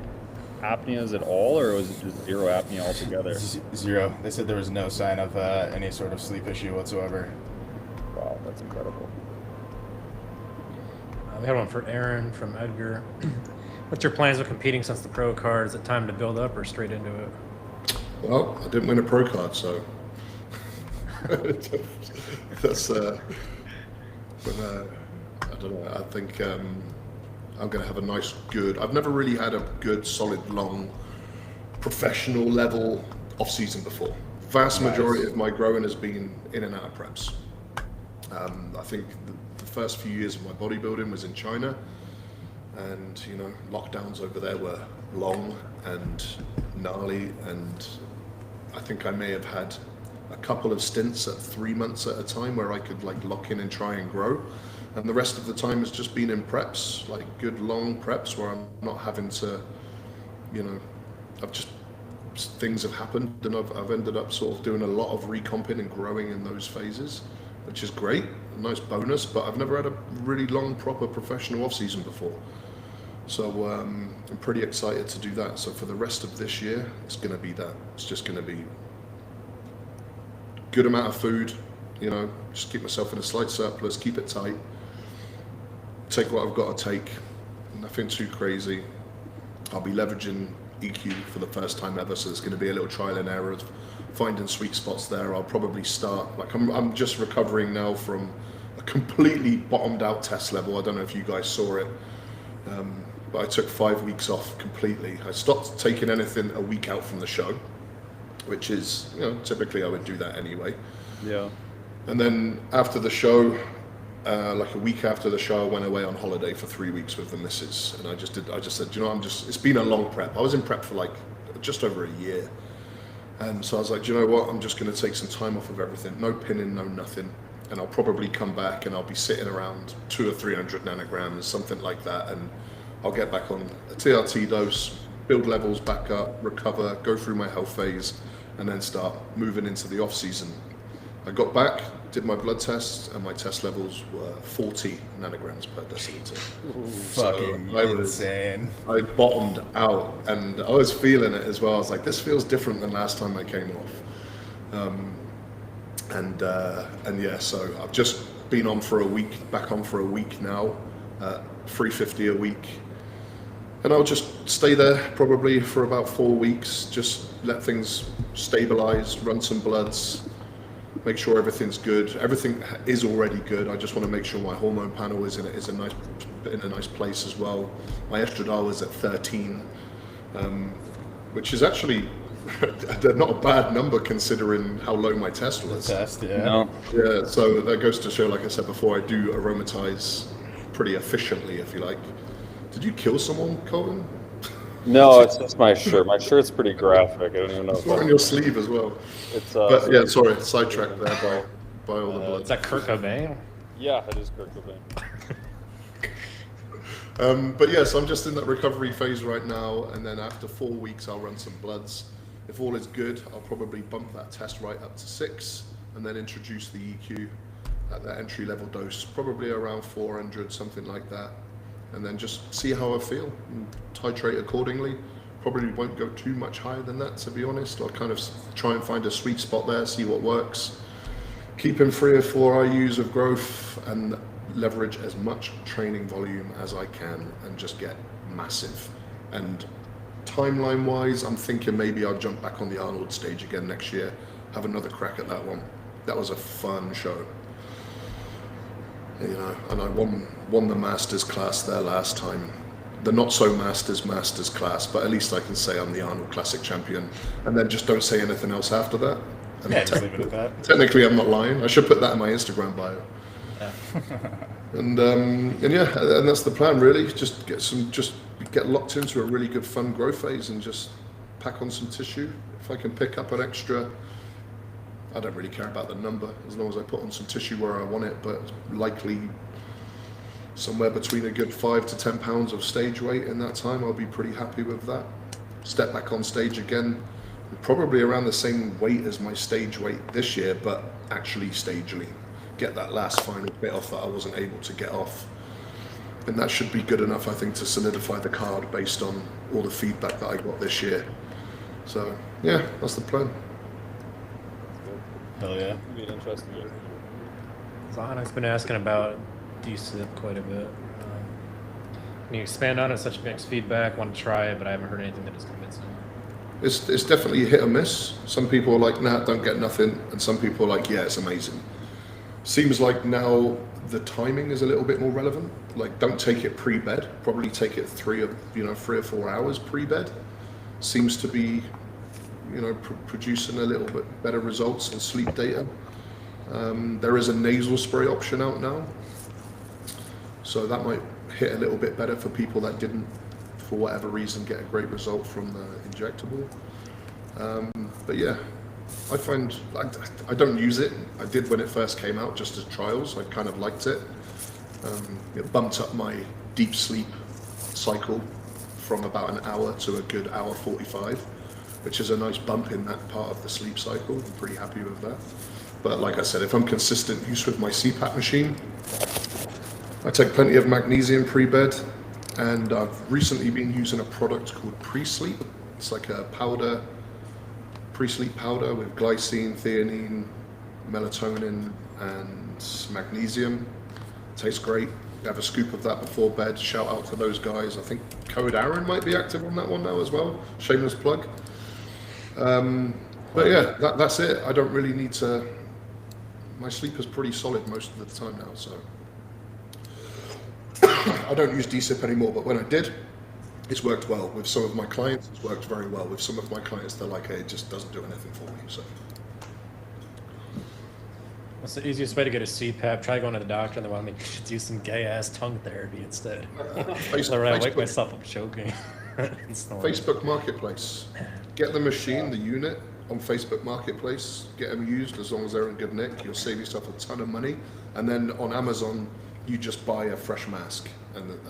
apneas at all, or was it just zero apnea altogether? Zero. They said there was no sign of any sort of sleep issue whatsoever. Wow, that's incredible. We had one for Aaron from Edgar. What's your plans with competing since the pro card? Is it time to build up or straight into it? Well, I didn't win a pro card, so that's. But I don't know. I think I'm going to have a nice, good. I've never really had a good, solid, long, professional level off season before. Vast majority of my growing has been in and out of preps. I think the first few years of my bodybuilding was in China, and you know, lockdowns over there were long and gnarly, and I think I may have had a couple of stints at 3 months at a time where I could like lock in and try and grow, and the rest of the time has just been in preps, like good long preps where I'm not having to, you know, things have happened, and I've ended up sort of doing a lot of recomping and growing in those phases, which is great, a nice bonus, but I've never had a really long, proper professional off-season before. So I'm pretty excited to do that. So for the rest of this year, it's going to be that. It's just going to be good amount of food, you know, just keep myself in a slight surplus, keep it tight, take what I've got to take, nothing too crazy. I'll be leveraging EQ for the first time ever, so there's going to be a little trial and error of finding sweet spots there. I'll probably start, like I'm just recovering now from a completely bottomed out test level. I don't know if you guys saw it, but I took 5 weeks off completely. I stopped taking anything a week out from the show, which is, you know, typically I would do that anyway. Yeah. And then after the show, like a week after the show, I went away on holiday for 3 weeks with the missus, and I just said, you know, it's been a long prep. I was in prep for like just over a year. And so I was like, do you know what? I'm just going to take some time off of everything. No pinning, no nothing. And I'll probably come back and I'll be sitting around 200 or 300 nanograms, something like that. And I'll get back on a TRT dose, build levels back up, recover, go through my health phase, and then start moving into the off season. I got back, did my blood tests, and my test levels were 40 nanograms per deciliter. Fucking insane. I bottomed out, and I was feeling it as well. I was like, this feels different than last time I came off. And yeah, so I've just been on for a week, back on for a week now, 350 a week. And I'll just stay there probably for about 4 weeks, just let things stabilize, run some bloods, make sure everything's good. Everything is already good. I just want to make sure my hormone panel is in a nice place as well. My estradiol is at 13, which is actually not a bad number considering how low my test was. No. Yeah, so that goes to show, like I said before, I do aromatize pretty efficiently, if you like. Did you kill someone, Colin? No, it's just my shirt. My shirt's pretty graphic. I don't even know. It's not on your sleeve as well. It's But yeah, sorry, sidetracked there by all the blood. Is that Kurt Cobain? Yeah, it is Burke. But yes, I'm just in that recovery phase right now, and then after 4 weeks, I'll run some bloods. If all is good, I'll probably bump that test right up to 6, and then introduce the EQ at that entry level dose, probably around 400, something like that, and then just see how I feel and titrate accordingly. Probably won't go too much higher than that, to be honest. I'll kind of try and find a sweet spot there, see what works. Keeping 3 or 4 IUs of growth and leverage as much training volume as I can and just get massive. And timeline wise, I'm thinking maybe I'll jump back on the Arnold stage again next year, have another crack at that one. That was a fun show. You know, and I won the Masters class there last time. The not so Masters class, but at least I can say I'm the Arnold Classic champion, and then just don't say anything else after that. And Yeah, just leave it at that. Technically, I'm not lying. I should put that in my Instagram bio. Yeah. And yeah, and that's the plan really. Just get locked into a really good fun growth phase and just pack on some tissue. If I can pick up an extra I don't really care about the number as long as I put on some tissue where I want it, but likely somewhere between a good 5 to 10 pounds of stage weight in that time. I'll be pretty happy with that. Step back on stage again, probably around the same weight as my stage weight this year, but actually stagely get that last final bit off that I wasn't able to get off. And that should be good enough, I think, to solidify the card based on all the feedback that I got this year. So yeah, that's the plan. Hell yeah. It'll be interesting. Zahana's been asking about DSIP quite a bit. Can you expand on it? Such mixed feedback. Want to try it, but I haven't heard anything that is convincing. It's definitely hit or miss. Some people are like, nah, don't get nothing, and some people are like, yeah, it's amazing. Seems like now the timing is a little bit more relevant. Like, don't take it pre-bed. Probably take it 3 or 4 hours pre-bed. Seems to be, producing a little bit better results and sleep data. There is a nasal spray option out now, so that might hit a little bit better for people that didn't, for whatever reason, get a great result from the injectable. But yeah, I find I don't use it. I did when it first came out, just as trials. I kind of liked it. It bumped up my deep sleep cycle from about an hour to a good hour 45, which is a nice bump in that part of the sleep cycle. I'm pretty happy with that. But like I said, if I'm consistent use with my CPAP machine, I take plenty of magnesium pre-bed, and I've recently been using a product called Pre-Sleep. It's like a powder, pre-sleep powder with glycine, theanine, melatonin, and magnesium. Tastes great. Have a scoop of that before bed. Shout out to those guys. I think code Aaron might be active on that one now as well. Shameless plug. But yeah, that's it. I don't really need to. My sleep is pretty solid most of the time now, so I don't use DSIP anymore. But when I did, it's worked well with some of my clients. It's worked very well with some of my clients. They're like, hey, it just doesn't do anything for me. So What's the easiest way to get a CPAP? Try going to the doctor and they want me to do some gay ass tongue therapy instead. So I wake myself up choking. Facebook Marketplace. Get the machine, the unit on Facebook Marketplace. Get them used as long as they're in good nick. You'll save yourself a ton of money. And then on Amazon, you just buy a fresh mask and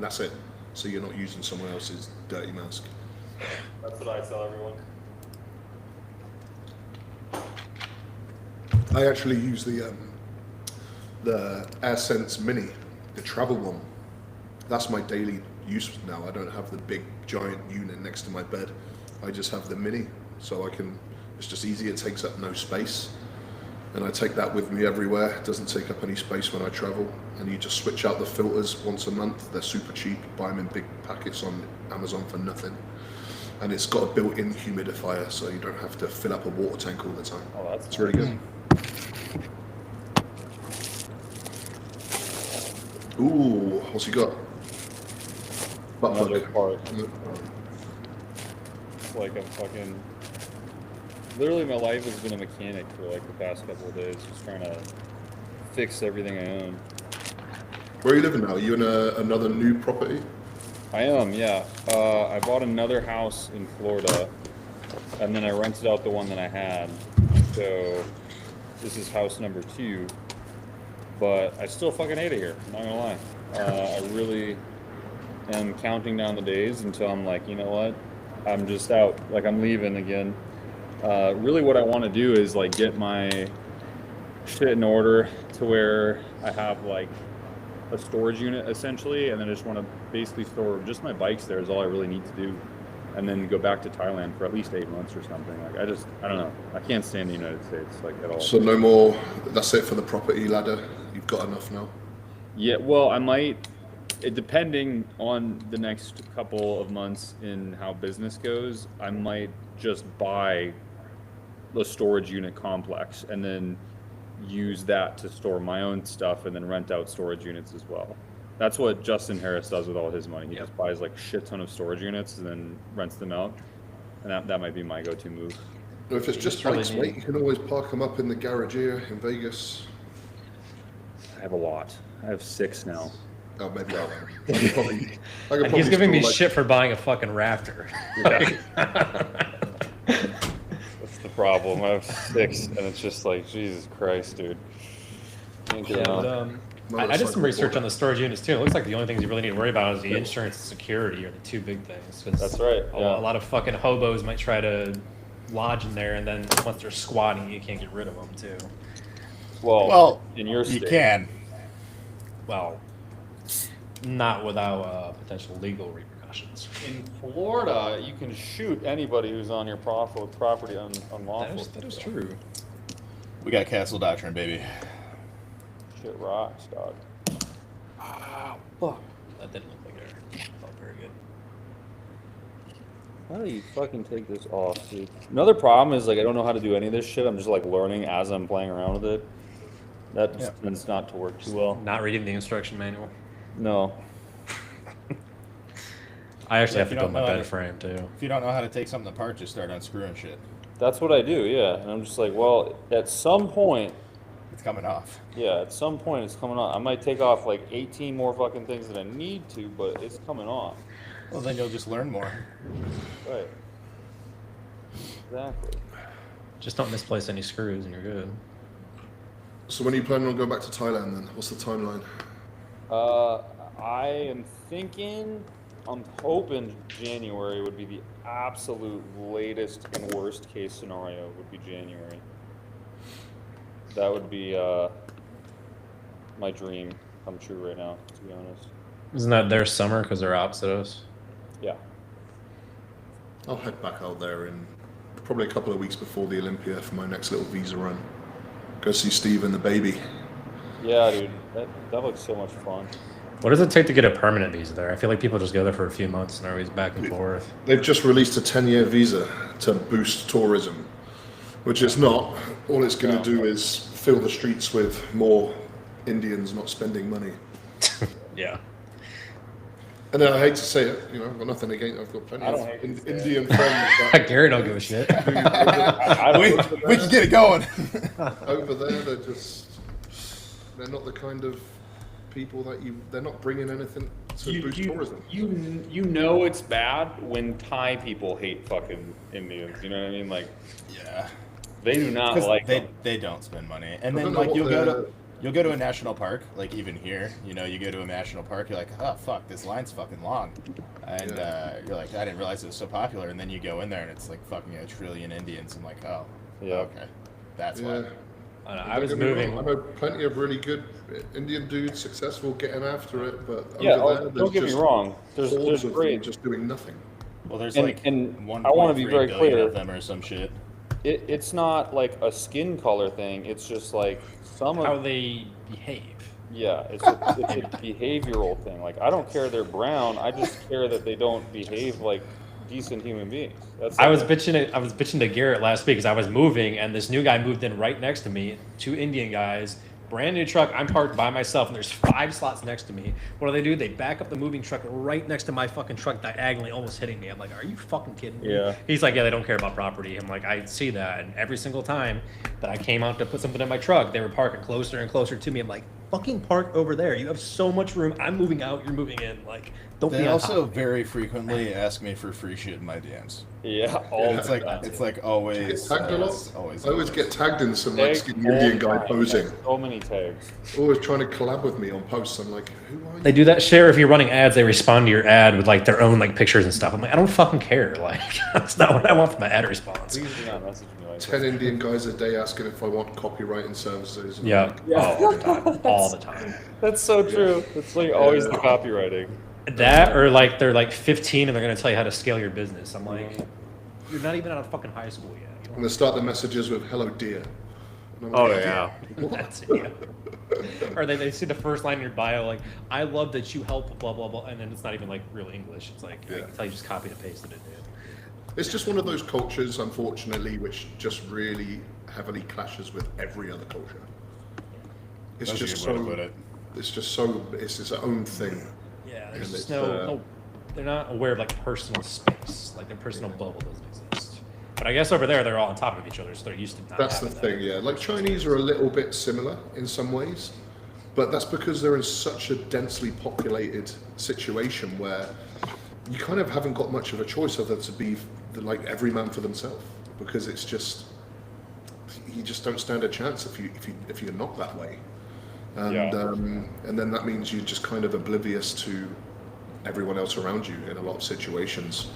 that's it. So you're not using someone else's dirty mask. That's what I tell everyone. I actually use the AirSense Mini, the travel one. That's my daily use now. I don't have the big giant unit next to my bed. I just have the Mini, so it's just easy. It takes up no space, and I take that with me everywhere. It doesn't take up any space when I travel, and you just switch out the filters once a month. They're super cheap. Buy them in big packets on Amazon for nothing. And it's got a built-in humidifier, so you don't have to fill up a water tank all the time. Oh, that's It's really good. Ooh, what's he got? Butt Another plug. part. It's like I'm fucking. Literally, my life has been a mechanic for like the past couple of days, just trying to fix everything I own. Where are you living now? Are you in another new property? I am, yeah. I bought another house in Florida, and then I rented out the one that I had. So this is house number 2. But I still fucking hate it here, I'm not gonna lie. I really am counting down the days until I'm like, you know what? I'm just out, like I'm leaving again. Really what I want to do is like get my shit in order to where I have like a storage unit essentially, and then I just want to basically store just my bikes there is all I really need to do. And then go back to Thailand for at least 8 months or something. Like I don't know. I can't stand the United States like at all. So no more, that's it for the property ladder? You've got enough now? Yeah, well, I might, depending on the next couple of months in how business goes, I might just buy the storage unit complex and then use that to store my own stuff and then rent out storage units as well. That's what Justin Harris does with all his money. He just buys like shit ton of storage units and then rents them out. And that might be my go-to move. If it's just bikes, mate, you can always park them up in the garage here in Vegas. I have a lot. I have 6 now. Oh, maybe I could probably And he's giving me shit for buying a fucking Raptor. Yeah. That's the problem. I have 6, and it's just like, Jesus Christ, dude. Can't get Yeah, out. but, I did some research on the storage units too. It looks like the only things you really need to worry about is the insurance and security are the 2 big things. 'Cause That's right. A Yeah. lot of fucking hobos might try to lodge in there, and then once they're squatting, you can't get rid of them too. Well, in your you state. can. Well, not without potential legal repercussions. In Florida, you can shoot anybody who's on your property unlawfully. That is true. We got castle doctrine, baby. Shit rocks, dog. Fuck. That didn't look like it felt very good. How do you fucking take this off, dude? Another problem is, like, I don't know how to do any of this shit. I'm just, like, learning as I'm playing around with it. That tends not to work too well. Not reading the instruction manual. No. I actually have to if you build my don't know bed frame too. If you don't know how to take something apart, just start unscrewing shit. That's what I do, yeah. And I'm just like, well, at some point, It's coming off. yeah, at some point it's coming off. I might take off, like, 18 more fucking things that I need to, but it's coming off. Well, then you'll just learn more. Right. Exactly. Just don't misplace any screws and you're good. So when are you planning on going back to Thailand then? What's the timeline? I am thinking, I'm hoping January would be the absolute latest and worst case scenario would be January. That would be my dream come true right now, to be honest. Isn't that their summer because they're opposite us? Yeah. I'll head back out there in probably a couple of weeks before the Olympia for my next little visa run. Go see Steve and the baby. Yeah, dude, that looks so much fun. What does it take to get a permanent visa there? I feel like people just go there for a few months and are always back and forth. They've just released a 10-year visa to boost tourism, which it's not. All it's going to do is fill the streets with more Indians not spending money. Yeah. And I hate to say it, you know, I've got nothing against. I've got plenty of Indian friends. Gary don't give a shit. We can get it going. Over there, they're not the kind of people that they're not bringing anything to boost tourism. You know it's bad when Thai people hate fucking Indians. You know what I mean? Like, Yeah. they do not like them. They don't spend money. And I then don't know like what you'll go to a national park, like even here, you know, you go to a national park, you're like, oh fuck, this line's fucking long. And you're like, I didn't realize it was so popular, and then you go in there and it's like fucking 1 trillion Indians. I'm like, oh, Yeah. okay. That's why. I was Don't get me moving. wrong, I know plenty of really good Indian dudes successful getting after it, but Yeah, over there, don't get me just wrong. hordes There's of them great. just doing nothing. Well, there's And- like and 1.3 I wanna be very billion clear. of them or some shit. It's not like a skin color thing. It's just like some How of they behave. yeah. It's a behavioral thing. Like, I don't care they're brown. I just care that they don't behave like decent human beings. That's I like, was bitching to Garrett last week because I was moving and this new guy moved in right next to me. 2 Indian guys, brand new truck. I'm parked by myself and there's 5 slots next to me. What do? They back up the moving truck right next to my fucking truck, diagonally, almost hitting me. I'm like, are you fucking kidding me? Yeah. He's like, yeah, they don't care about property. I'm like, I see that. And every single time that I came out to put something in my truck, they were parking closer and closer to me. I'm like, fucking park over there. You have so much room. I'm moving out. You're moving in. Like, don't They be on also top of me. very frequently ask me for free shit in my DMs. yeah. And it's like always. Get tagged a lot. it's always. I always get tagged in some like Tags skinny all Indian the guy time. posing, So many tags. always trying to collab with me on posts. I'm like, who are you? They do that share if you're running ads. They respond to your ad with like their own like pictures and stuff. I'm like, I don't fucking care. Like, that's not what I want from my ad response. Please do not message me like that. 10 Indian guys a day asking if I want copywriting services. And Yeah, I'm like, all the time. All the time. That's so true. It's like always the copywriting. That or like they're like 15 and they're gonna tell you how to scale your business. I'm like, you're not even out of fucking high school yet. You and they start the messages with "Hello, dear." And I'm Oh like, yeah, that's it. Yeah. Or they see the first line in your bio like, "I love that you help," blah blah blah, and then it's not even like real English. It's like I can tell you just copied and pasted it, dude. It's just one of those cultures, unfortunately, which just really heavily clashes with every other culture. It's That's a just good way to so. put it. It's just so. It's its own thing. Yeah, there's And just it's, no, they're not aware of like personal space, like their personal bubble doesn't exist. But I guess over there they're all on top of each other, so they're used to not That's the having thing, yeah. Like Chinese are a little bit similar in some ways, but that's because they're in such a densely populated situation where you kind of haven't got much of a choice other to be like every man for themselves, because it's just you just don't stand a chance if you're not that way. And Yeah. and then that means you're just kind of oblivious to everyone else around you in a lot of situations.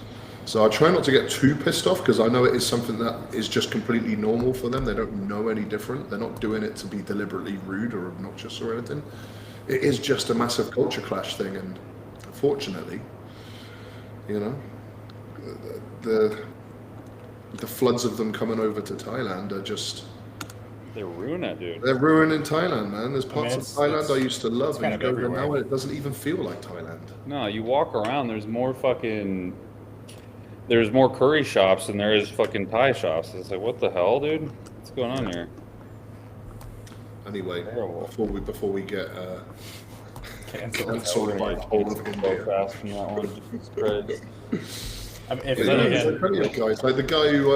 So I try not to get too pissed off, because I know it is something that is just completely normal for them. They don't know any different. They're not doing it to be deliberately rude or obnoxious or anything. It is just a massive culture clash thing, and fortunately, you know, the floods of them coming over to Thailand are just... They're ruining it, dude. They're ruining Thailand, man. There's parts of Thailand it's I used to love, and kind you of go there everywhere. now and it doesn't even feel like Thailand. No, you walk around, there's more curry shops than there is fucking Thai shops. It's like, what the hell, dude? What's going on here? Anyway, Terrible. before we get Cancelled. by whole of So India. fast from that one. Jesus Christ. I mean, if Yeah, then there's again- plenty of guys, like the guy who,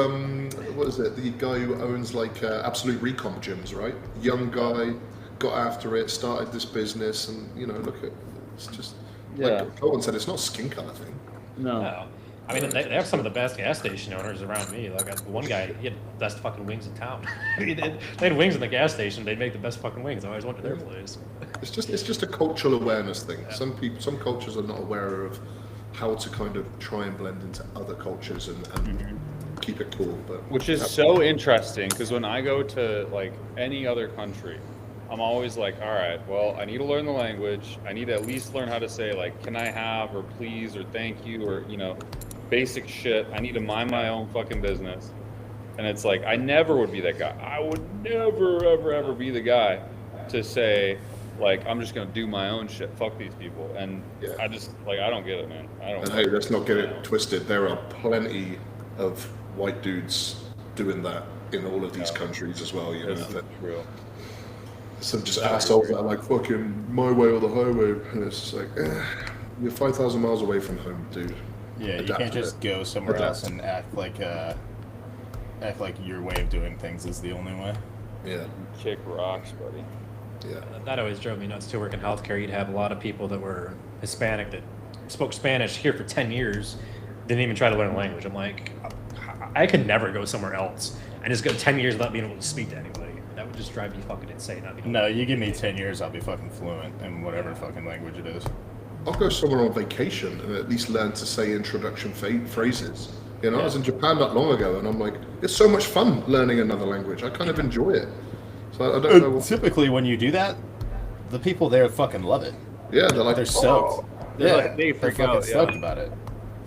what is it? The guy who owns like Absolute Recomp gyms, right? Young guy, got after it, started this business, and you know, look at it's just Yeah. like Colin said, it's not skin color thing. No. No. I mean, they have some of the best gas station owners around me. Like one guy, he had the best fucking wings in town. They had wings in the gas station. They'd make the best fucking wings. I always went to their place. It's just a cultural awareness thing. Some cultures are not aware of how to kind of try and blend into other cultures and keep it cool. But Which is so interesting, because when I go to like any other country, I'm always like, all right, well, I need to learn the language. I need to at least learn how to say like, can I have, or please, or thank you, or, you know, basic shit. I need to mind my own fucking business. And it's like, I never would be that guy. I would never, ever, ever be the guy to say, like, I'm just going to do my own shit. Fuck these people. And Yeah. I just, like, I don't get it, man. I don't And hey, let's not get it twisted. There are plenty of white dudes doing that in all of these countries as well. You know, This is that true. some just assholes that are like fucking my way or the highway, and it's just like you're 5,000 miles away from home, dude. Yeah, you Adapt can't to just it. go somewhere Adapt. else and act like your way of doing things is the only way. Yeah, Kick rocks, buddy. yeah. That always drove me nuts too. Working healthcare, you'd have a lot of people that were Hispanic that spoke Spanish here for 10 years, didn't even try to learn the language. I'm like, I could never go somewhere else and just go 10 years without being able to speak to anybody. That would just drive me fucking insane. I'd be No, you give me 10 years, I'll be fucking fluent in whatever fucking language it is. I'll go somewhere on vacation and at least learn to say introduction phrases. You know, I was in Japan not long ago, and I'm like, it's so much fun learning another language. I kind of enjoy it. So I don't know. What, Typically, when you do that, the people there fucking love it. yeah, they're like, They're stoked. They're like, they they're freak fucking out, yeah. stoked about it.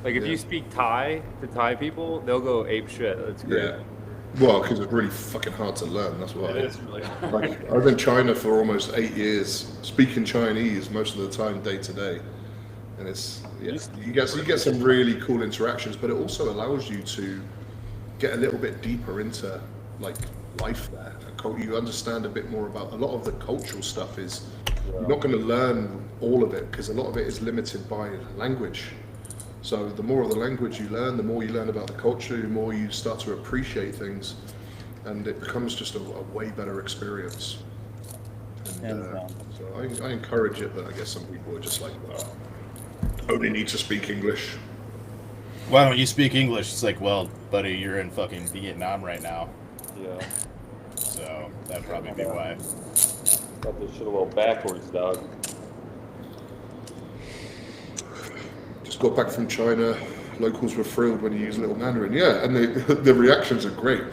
Like, if Yeah. you speak Thai to Thai people, they'll go ape shit. That's great. yeah. Well, because it's really fucking hard to learn. That's why. It is really hard. Like, I was in China for almost 8 years, speaking Chinese most of the time, day to day, and it's you get some really cool interactions, but it also allows you to get a little bit deeper into like life there. You understand a bit more about a lot of the cultural stuff. Is you're not going to learn all of it because a lot of it is limited by language. So the more of the language you learn, the more you learn about the culture, the more you start to appreciate things, and it becomes just a way better experience. And, Hands down. so I encourage it, but I guess some people are just like, well, only need to speak English. Why don't you speak English? It's like, well, buddy, you're in fucking Vietnam right now, Yeah. so that'd probably be why. Got this shit a little backwards, dog. Just got back from China. Locals were thrilled when you use little Mandarin. Yeah, and the reactions are great.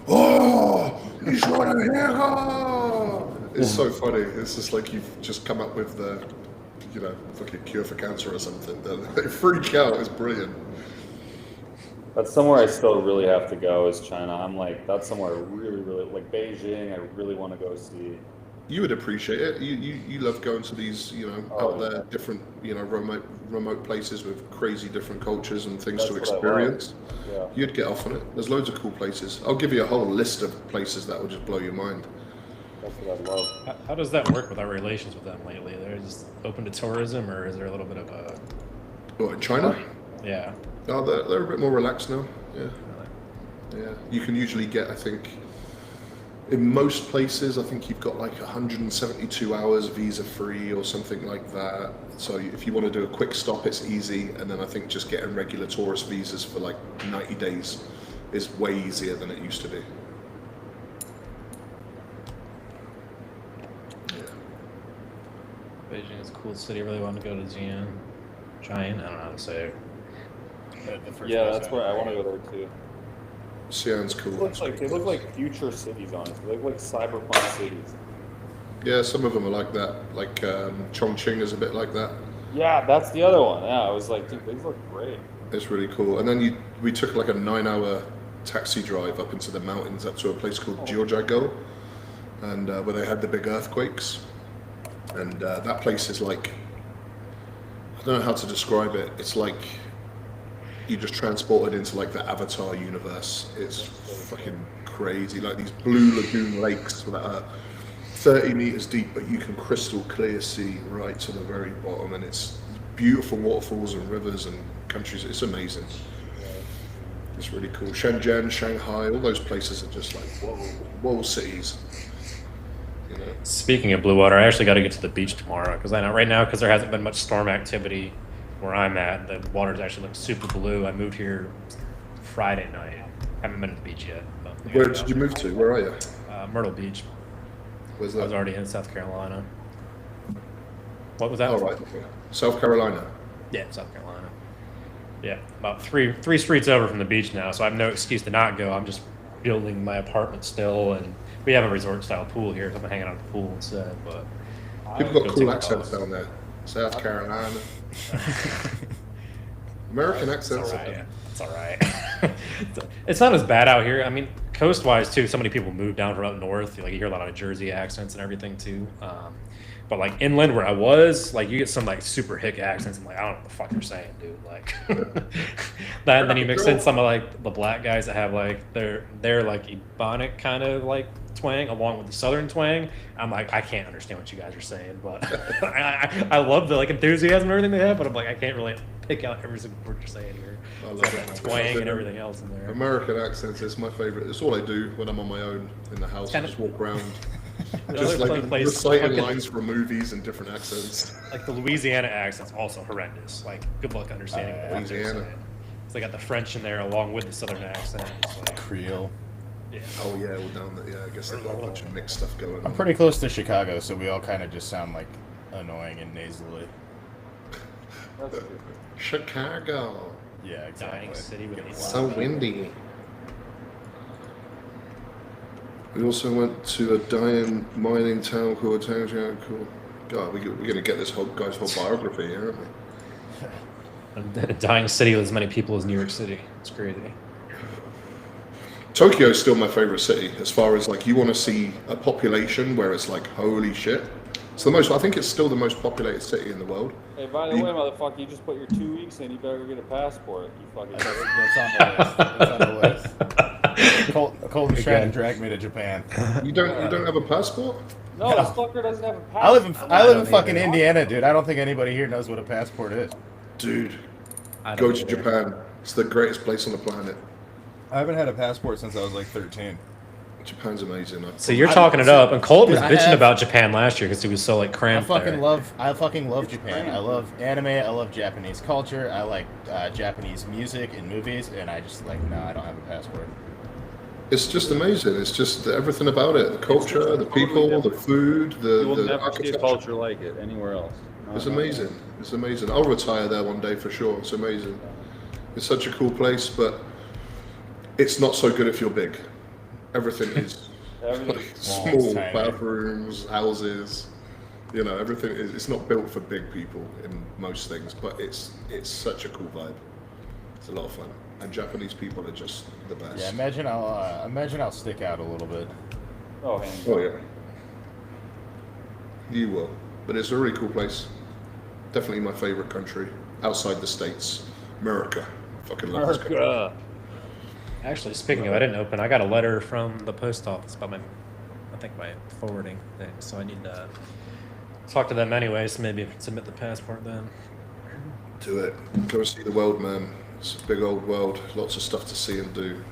Oh, he's not here. It's so funny. It's just like you've just come up with the, you know, fucking cure for cancer or something. They freak out. It's brilliant. That's somewhere I still really have to go is China. I'm like, that's somewhere I really, really, like Beijing, I really want to go see. You would appreciate it. You love going to these, you know, out there, different, you know, remote places with crazy different cultures and things That's to what I love. experience. Yeah. You'd get off on it. There's loads of cool places. I'll give you a whole list of places that will just blow your mind. That's what I love. How does that work with our relations with them lately? They're just open to tourism, or is there a little bit of a... What, in China? Yeah. Oh, they're a bit more relaxed now. Yeah. Yeah. You can usually get, I think, in most places, I think you've got like 172 hours visa free or something like that. So if you want to do a quick stop, it's easy. And then I think just getting regular tourist visas for like 90 days is way easier than it used to be. Beijing is a cool city. I really want to go to Xi'an. Giant. I don't know how to say it. The first Yeah, place that's where I want to go there too. Xi'an's cool. They look like future cities, honestly. They look like cyberpunk cities. Yeah, some of them are like that. Like Chongqing is a bit like that. Yeah, that's the other one. Yeah, I was like, dude, these look great. It's really cool. And then we took like a 9-hour taxi drive up into the mountains, up to a place called Jiuzhaigou, and where they had the big earthquakes. And that place is like, I don't know how to describe it. It's like you just transported into like the Avatar universe. It's fucking crazy. Like these blue lagoon lakes that are 30 meters deep, but you can crystal clear see right to the very bottom, and it's beautiful waterfalls and rivers and countries. It's amazing. It's really cool. Shenzhen, Shanghai, all those places are just like whoa cities. You know? Speaking of blue water, I actually got to get to the beach tomorrow because I know right now, because there hasn't been much storm activity where I'm at, the water's actually looks super blue. I moved here Friday night. Haven't been to the beach yet. But Where did you move to? Where are you? Myrtle Beach. Where's I was that? already in South Carolina. What was that? Oh, right. Okay. South Carolina. Yeah, South Carolina. Yeah, about three streets over from the beach now, so I have no excuse to not go. I'm just building my apartment still, and we have a resort-style pool here, so I'm hanging out at the pool instead. But People got cool accents down there. South Carolina. American accents. It's all right. It's not as bad out here. I mean, coast-wise too. So many people move down from up north. Like you hear a lot of Jersey accents and everything too. But like inland where I was, like you get some like super hick accents. I'm like, I don't know what the fuck you're saying, dude. Like that. And then you mix in some of like the black guys that have like their like Ebonic kind of like twang along with the southern twang. I'm like, I can't understand what you guys are saying, but I love the like enthusiasm and everything they have. But I'm like, I can't really pick out every single word you're saying here. I love Like it. that twang and everything else in there. American accents is my favorite. It's all I do when I'm on my own in the house. I Kinda- just walk around, The just other like place- reciting fucking- lines from movies in different accents. Like the Louisiana accent's also horrendous. Like, good luck understanding what they're Louisiana. saying. So they got the French in there along with the Southern accent. It's like, Creole. yeah. Oh yeah, well down there. Yeah, I guess they've got a bunch of mixed stuff going on. I'm pretty close to Chicago, so we all kind of just sound like annoying and nasally. Chicago. Yeah, Dying exactly. city with It's so windy. We also went to a dying mining town called cool. God, we're gonna get this guy's whole biography here, aren't we? A dying city with as many people as New York City. It's crazy. Tokyo is still my favorite city as far as like you want to see a population where it's like holy shit. It's the most. I think it's still the most populated city in the world. Hey, by the way, motherfucker, you just put your 2 weeks in. You better go get a passport. You fucking. That's on the list. That's on the list. Colton's trying to drag me to Japan. You don't have a passport? No, this fucker doesn't have a passport. I live in fucking Indiana, dude. I don't think anybody here knows what a passport is. Dude, I go don't to either. Japan. It's the greatest place on the planet. I haven't had a passport since I was like 13. Japan's amazing. So you're talking it up, and Colt was Dude, I bitching have- about Japan last year because he was so like I cramped fucking there. love Japan. I love anime. I love Japanese culture. I like Japanese music and movies, and I just like no, I don't have a passport. It's just amazing. It's just everything about it. The culture, the people, the food, You will the never see a architecture. culture like it anywhere else. No, It's no, amazing. It's amazing. I'll retire there one day for sure. It's amazing. It's such a cool place, but it's not so good if you're big. Everything is Everything- like Small, small tiny. bathrooms, houses. You know, everything is. It's not built for big people in most things, but it's such a cool vibe. It's a lot of fun, and Japanese people are just the best. Yeah, imagine I'll stick out a little bit. Oh, man. Oh yeah, you will. But it's a really cool place. Definitely my favorite country outside the States. America. Fucking love this country. America. Actually, speaking of, I didn't open. I got a letter from the post office about my forwarding thing. So I need to talk to them anyway. So maybe submit the passport then. Do it. Go and see the world, man. It's a big old world. Lots of stuff to see and do.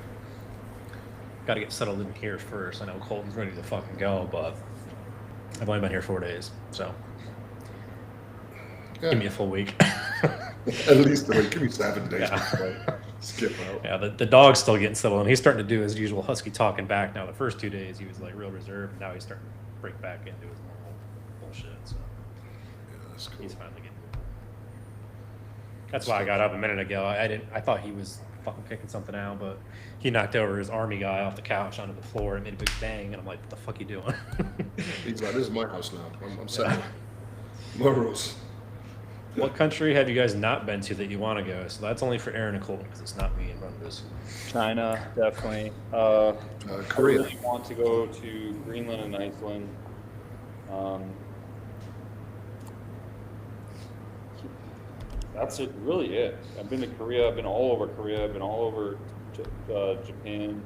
Got to get settled in here first. I know Colton's ready to fucking go, but I've only been here 4 days, so Yeah. give me a full week. At least give me 7 days Yeah. before I skip out. Yeah, the dog's still getting settled, and he's starting to do his usual husky talking back now. The first 2 days he was like real reserved, and now he's starting to break back into his normal bullshit. So That's cool. He's finally getting. That's why I got up a minute ago. I thought he was fucking kicking something out, but he knocked over his army guy off the couch onto the floor and made a big bang, and I'm like, what the fuck you doing? He's like, this is my house now. I'm setting my rules. What country have you guys not been to that you want to go? So that's only for Aaron and Colton, because it's not me and Rundus. China, definitely. Korea. I really want to go to Greenland and Iceland. That's really it. I've been to Korea. I've been all over Korea. I've been all over Japan.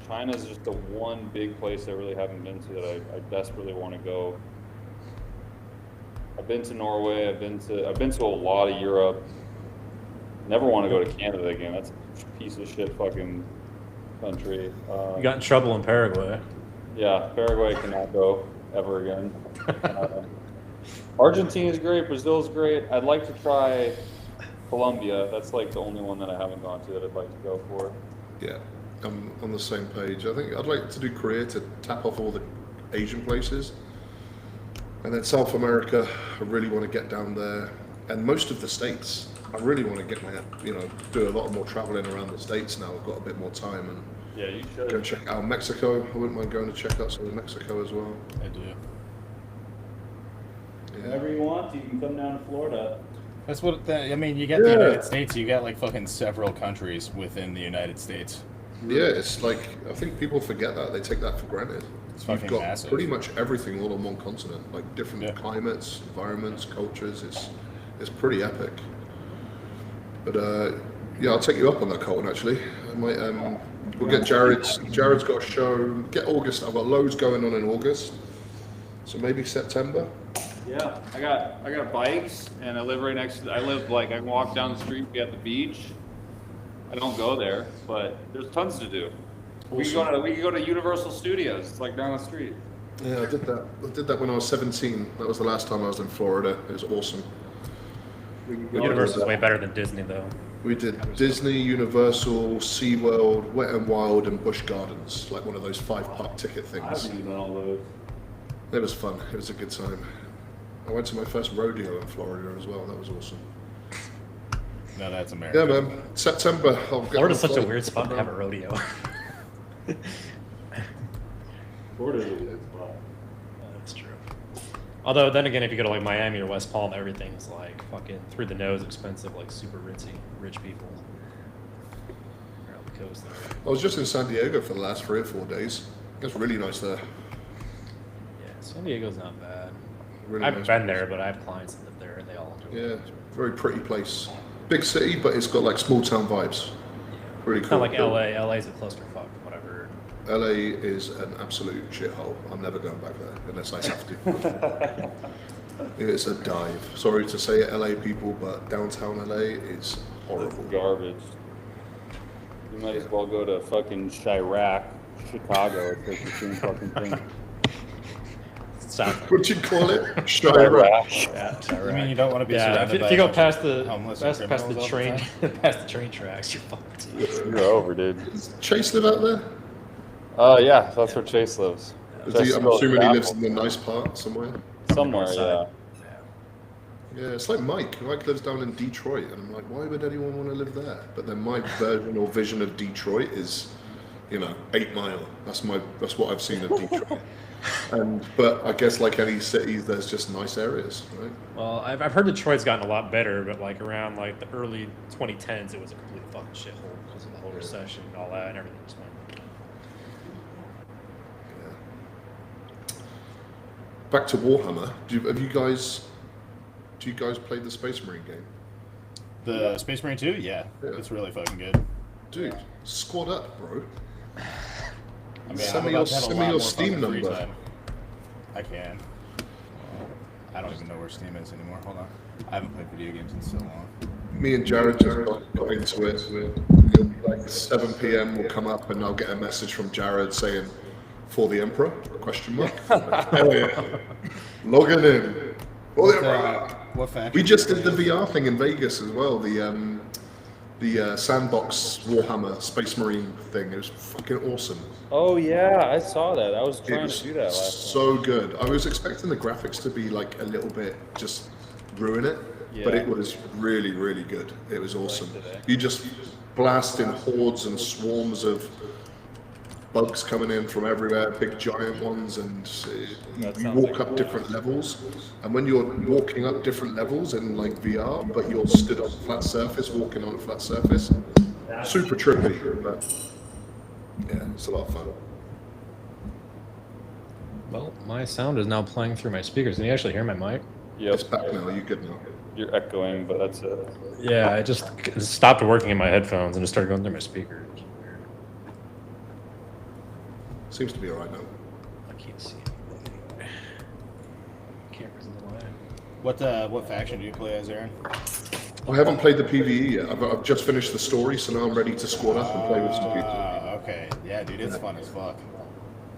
China's just the one big place I really haven't been to that I desperately want to go. I've been to Norway. I've been to a lot of Europe. Never want to go to Canada again. That's a piece of shit fucking country. You got in trouble in Paraguay. Yeah, Paraguay cannot go ever again. Argentina's great. Brazil's great. I'd like to try Colombia. That's like the only one that I haven't gone to that I'd like to go for. Yeah, I'm on the same page. I think I'd like to do Korea to tap off all the Asian places. And then South America, I really want to get down there. And most of the States, I really want to get do a lot more traveling around the States now. I've got a bit more time and Yeah, you should. go check out Mexico. I wouldn't mind going to check out some of Mexico as well. I do. Whenever you want, you can come down to Florida. That's what I mean. You got the United States. You got like fucking several countries within the United States. Yeah, it's like, I think people forget that. They take that for granted. It's You've fucking got massive. pretty much everything all on one continent, like different climates, environments, cultures. It's pretty epic. But yeah, I'll take you up on that, Colton. Actually, I might. We'll get Jared's got a show. Get August. I've got loads going on in August, so maybe September. Yeah, I got bikes, and I live right next to. I can walk down the street, be at the beach. I don't go there, but there's tons to do. We can go to Universal Studios. It's like down the street. Yeah, I did that. I did that when I was 17. That was the last time I was in Florida. It was awesome. Universal is way better than Disney, though. We did Disney, Universal, SeaWorld, Wet n Wild, and Busch Gardens, like one of those 5-park ticket I things. haven't even done all those. It was fun. It was a good time. I went to my first rodeo in Florida as well. That was awesome. No, that's America. Yeah, man. September. I'll get Florida's on such a flight. weird spot to have a rodeo. Florida's a good spot. That's true. Although, then again, if you go to like Miami or West Palm, everything's like fucking through the nose expensive, like super rich people. Around the coast there. I was just in San Diego for the last 3 or 4 days. It's really nice there. Yeah, San Diego's not bad. Really I've nice been place. there, but I have clients that live there, and they all enjoy it. Yeah, very pretty place. Big city, but it's got like small town vibes. Really It's cool. not like LA. LA's a clusterfuck, whatever. LA is an absolute shithole. I'm never going back there unless I have to. It's a dive. Sorry to say it, LA people, but downtown LA is horrible. Garbage. You might as well go to fucking Chirac, Chicago. It's like the same fucking thing. South. What'd you call it? Chirac. Yeah, I mean, you don't want to be yeah, surrounded if you by go past the homeless and past the criminals all the train time. past the train tracks, you're fucked. You're over, dude. Does Chase live out there? Yeah, that's where Chase lives. I'm assuming he lives in the nice part somewhere. Somewhere, yeah. Yeah, it's like Mike. Mike lives down in Detroit, and I'm like, why would anyone want to live there? But then my version or vision of Detroit is, 8 Mile. That's what I've seen of Detroit. But I guess like any city, there's just nice areas, right? Well, I've heard Detroit's gotten a lot better, but like around like the early 2010s, it was a complete fucking shithole because of the whole recession and all that, and everything just went. Back to Warhammer. Do you guys play the Space Marine game? The Space Marine 2? Yeah. Yeah. It's really fucking good. Dude, squad up, bro. I mean, Send I'm me about to have a send lot me your more Steam fucking free number. time. I can. I don't even know where Steam is anymore. Hold on. I haven't played video games in so long. Me and Jared just got into it. It'll be like 7 p.m. will come up and I'll get a message from Jared saying, "For the Emperor?" Question mark. Hell yeah. Logging in. For the Emperor. What faction? We just did the VR thing in Vegas as well. The the sandbox Warhammer Space Marine thing. It was fucking awesome. Oh yeah, I saw that. I was It trying was to do that last time. so good. I was expecting the graphics to be like a little bit just ruin it, but Yeah. it was really, really good. It was awesome. today. You just blast in hordes and swarms of bugs coming in from everywhere, big giant ones, and That you sounds walk like up fun. different levels. And when you're walking up different levels in like VR, but you're stood on a flat surface, walking on a flat surface, super trippy. But yeah, it's a lot of fun. Well, my sound is now playing through my speakers. Can you actually hear my mic? It's Yep, back now. Are you good now? you're echoing, but that's it. Yeah, I just stopped working in my headphones and just started going through my speakers. Seems to be alright now. I can't see. Camera's in the way. What faction do you play as, Aaron? I haven't played the PvE yet. I've just finished the story, so now I'm ready to squad up and play with some people. Okay. Yeah, dude, it's fun as fuck.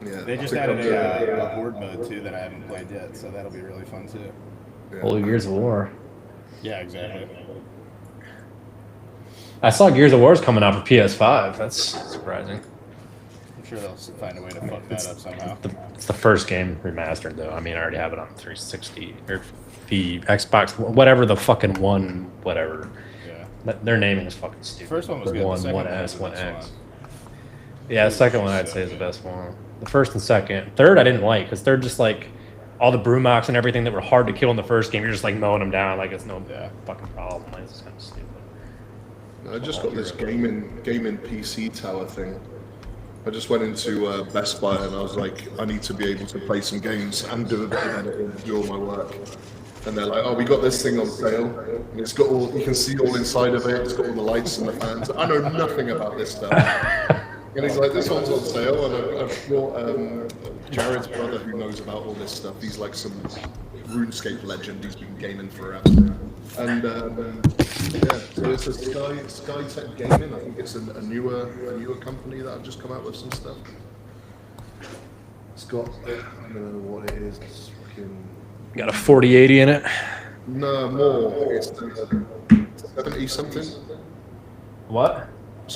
Yeah, They I just think added I'm- a horde mode too that I haven't played yet, so that'll be really fun too. yeah. Holy Gears of War. Yeah, exactly. I saw Gears of War's coming out for PS5. That's surprising. I'm sure they'll find a way to fuck that up somehow. It's the first game remastered, though. I mean, I already have it on 360 or the Xbox, whatever the fucking one, whatever. Yeah. Their naming is fucking stupid. First one was The good. One, the second one one S, was the one best X. one. Yeah, the second one I'd say is the best one. The first and second. Third I didn't like because they're just like all the Brumocks and everything that were hard to kill in the first game. You're just like mowing them down like it's no fucking problem. Like, it's kind of stupid. I just got this gaming PC tower thing. I just went into Best Buy and I was like, I need to be able to play some games and do a bit of editing, do all my work. And they're like, oh, we got this thing on sale. And it's got all, you can see all inside of it. It's got all the lights and the fans. I know nothing about this stuff. And he's like, this one's on sale. And I've brought Jared's brother who knows about all this stuff. He's like some RuneScape legend. He's been gaming forever. And yeah, so it's a Skytech Gaming. I think it's a newer company that have just come out with some stuff. It's got, I don't know what it is. It's fucking... Got a 4080 in it. No, more. It's 70 something. What?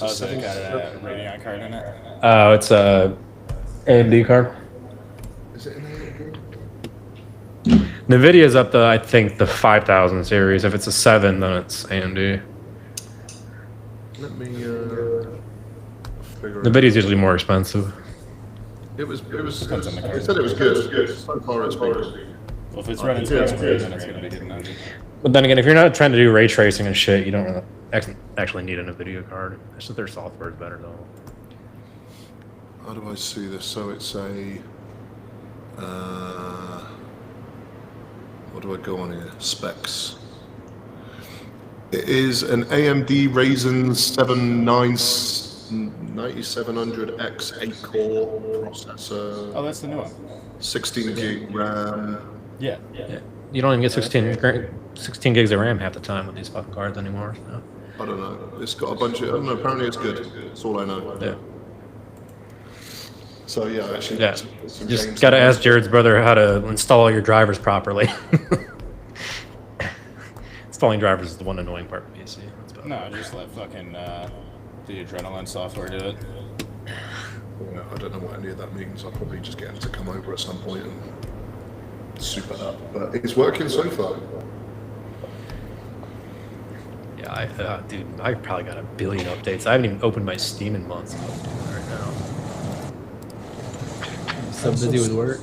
Oh, so it got a Radeon card in it? Oh, it's a AMD card. Is it in there? Nvidia's up to, I think, the 5000 series. If it's a 7, then it's AMD. Let me figure it out. Nvidia's usually more expensive. It Depends on the card. it said it was good. So far it's been good. Well, if it's running Space Marine, then it's going to be good enough. But then again, if you're not trying to do ray tracing and shit, you don't really actually need a Nvidia card. It's just their software is better though. How do I see this? So it's a what do I go on here? Specs. It is an AMD Ryzen 9700X 8-core processor, Oh, that's the new one. 16 gig RAM. Yeah. Yeah. You don't even get 16 gigs of RAM half the time with these fucking cards anymore. So. I don't know. It's got a bunch of. I don't know. Apparently, it's good. That's all I know. Yeah. So yeah, actually. Yeah. some Just games gotta that- ask Jared's brother how to install your drivers properly. Installing drivers is the one annoying part of PC. That's about No, just let fucking the Adrenaline software do it. Yeah, I don't know what any of that means. I'll probably just get him to come over at some point and soup it up. But it's working so far. Yeah, dude, I probably got 1 billion updates. I haven't even opened my Steam in months right now. So busy with work.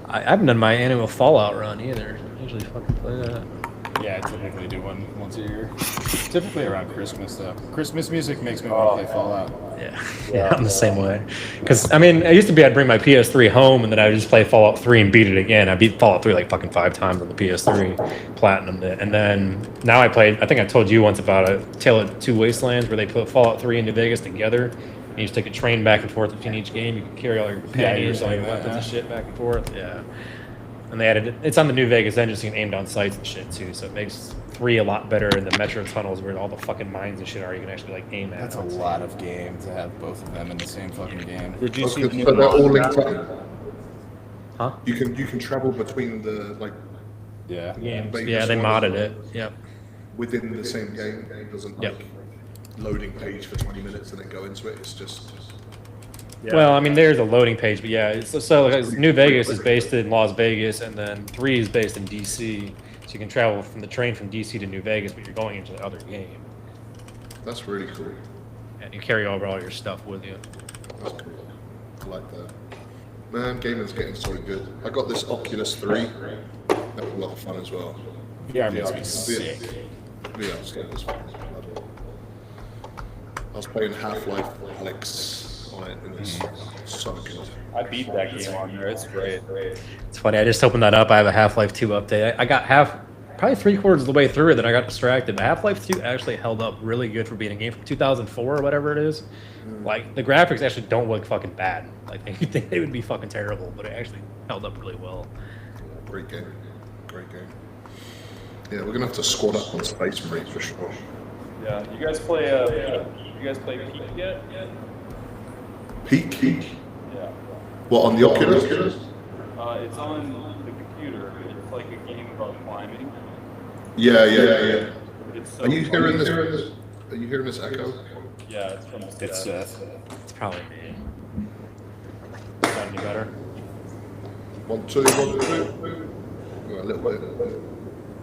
I haven't done my annual Fallout run either. I usually fucking play that. Yeah, I typically do one once a year. Typically around Christmas, though. Christmas music makes me want to play Fallout. Yeah, I'm the same way. Because, I mean, I used to be I'd bring my PS3 home and then I would just play Fallout 3 and beat it again. I beat Fallout 3 like fucking 5 times on the PS3, platinumed it. And then now I played, I think I told you once about a Tale of Two Wastelands where they put Fallout 3 and New Vegas together. And you just take a train back and forth between each game. You can carry all your companions, all your weapons and shit back and forth. Yeah. And they added it. It's on the New Vegas engine, so you can aim down sights and shit too. So it makes 3 a lot better in the metro tunnels where all the fucking mines and shit are. You can actually like aim at. That's a lot of game to have both of them in the same fucking game. Did you see the new But they're all linked mod? up. Huh? You can travel between the like. Yeah. Games. Vegas Yeah, they one. modded it. Yep. within the same game. It doesn't Yep. like loading page for 20 minutes and then go into it. It's just Well, I mean, there's a loading page, but yeah, so like, New Vegas is based in Las Vegas, and then 3 is based in DC. So you can travel from the train from DC to New Vegas, but you're going into the other game, that's really cool. and you carry over all your stuff with you. That's cool. I like that. Man, gaming's getting so good. I got this Oculus 3. That was a lot of fun as well. VR must be sick. Yeah, it's fun. I was playing Half-Life Alex on it, and it's so good. I beat that game on there. It's great. It's funny. I just opened that up. I have a Half-Life 2 update. I got probably 3/4 of the way through it, then I got distracted. But Half-Life 2 actually held up really good for being a game from 2004 or whatever it is. Like, the graphics actually don't look fucking bad. Like, you think they would be fucking terrible, but it actually held up really well. Great game. Great game. Yeah, we're gonna have to squad up on Space Marine for sure. Yeah, you guys play Peak yet? Peak? Yeah. What, on the Oculus? It's on the computer. It's like a game about climbing. Yeah. It's so Are you hearing fun. this? Are you hearing this echo? Yeah, it's from It's It's probably me. Sound any better? 1, 2, 1, 2. Oh, a little bit.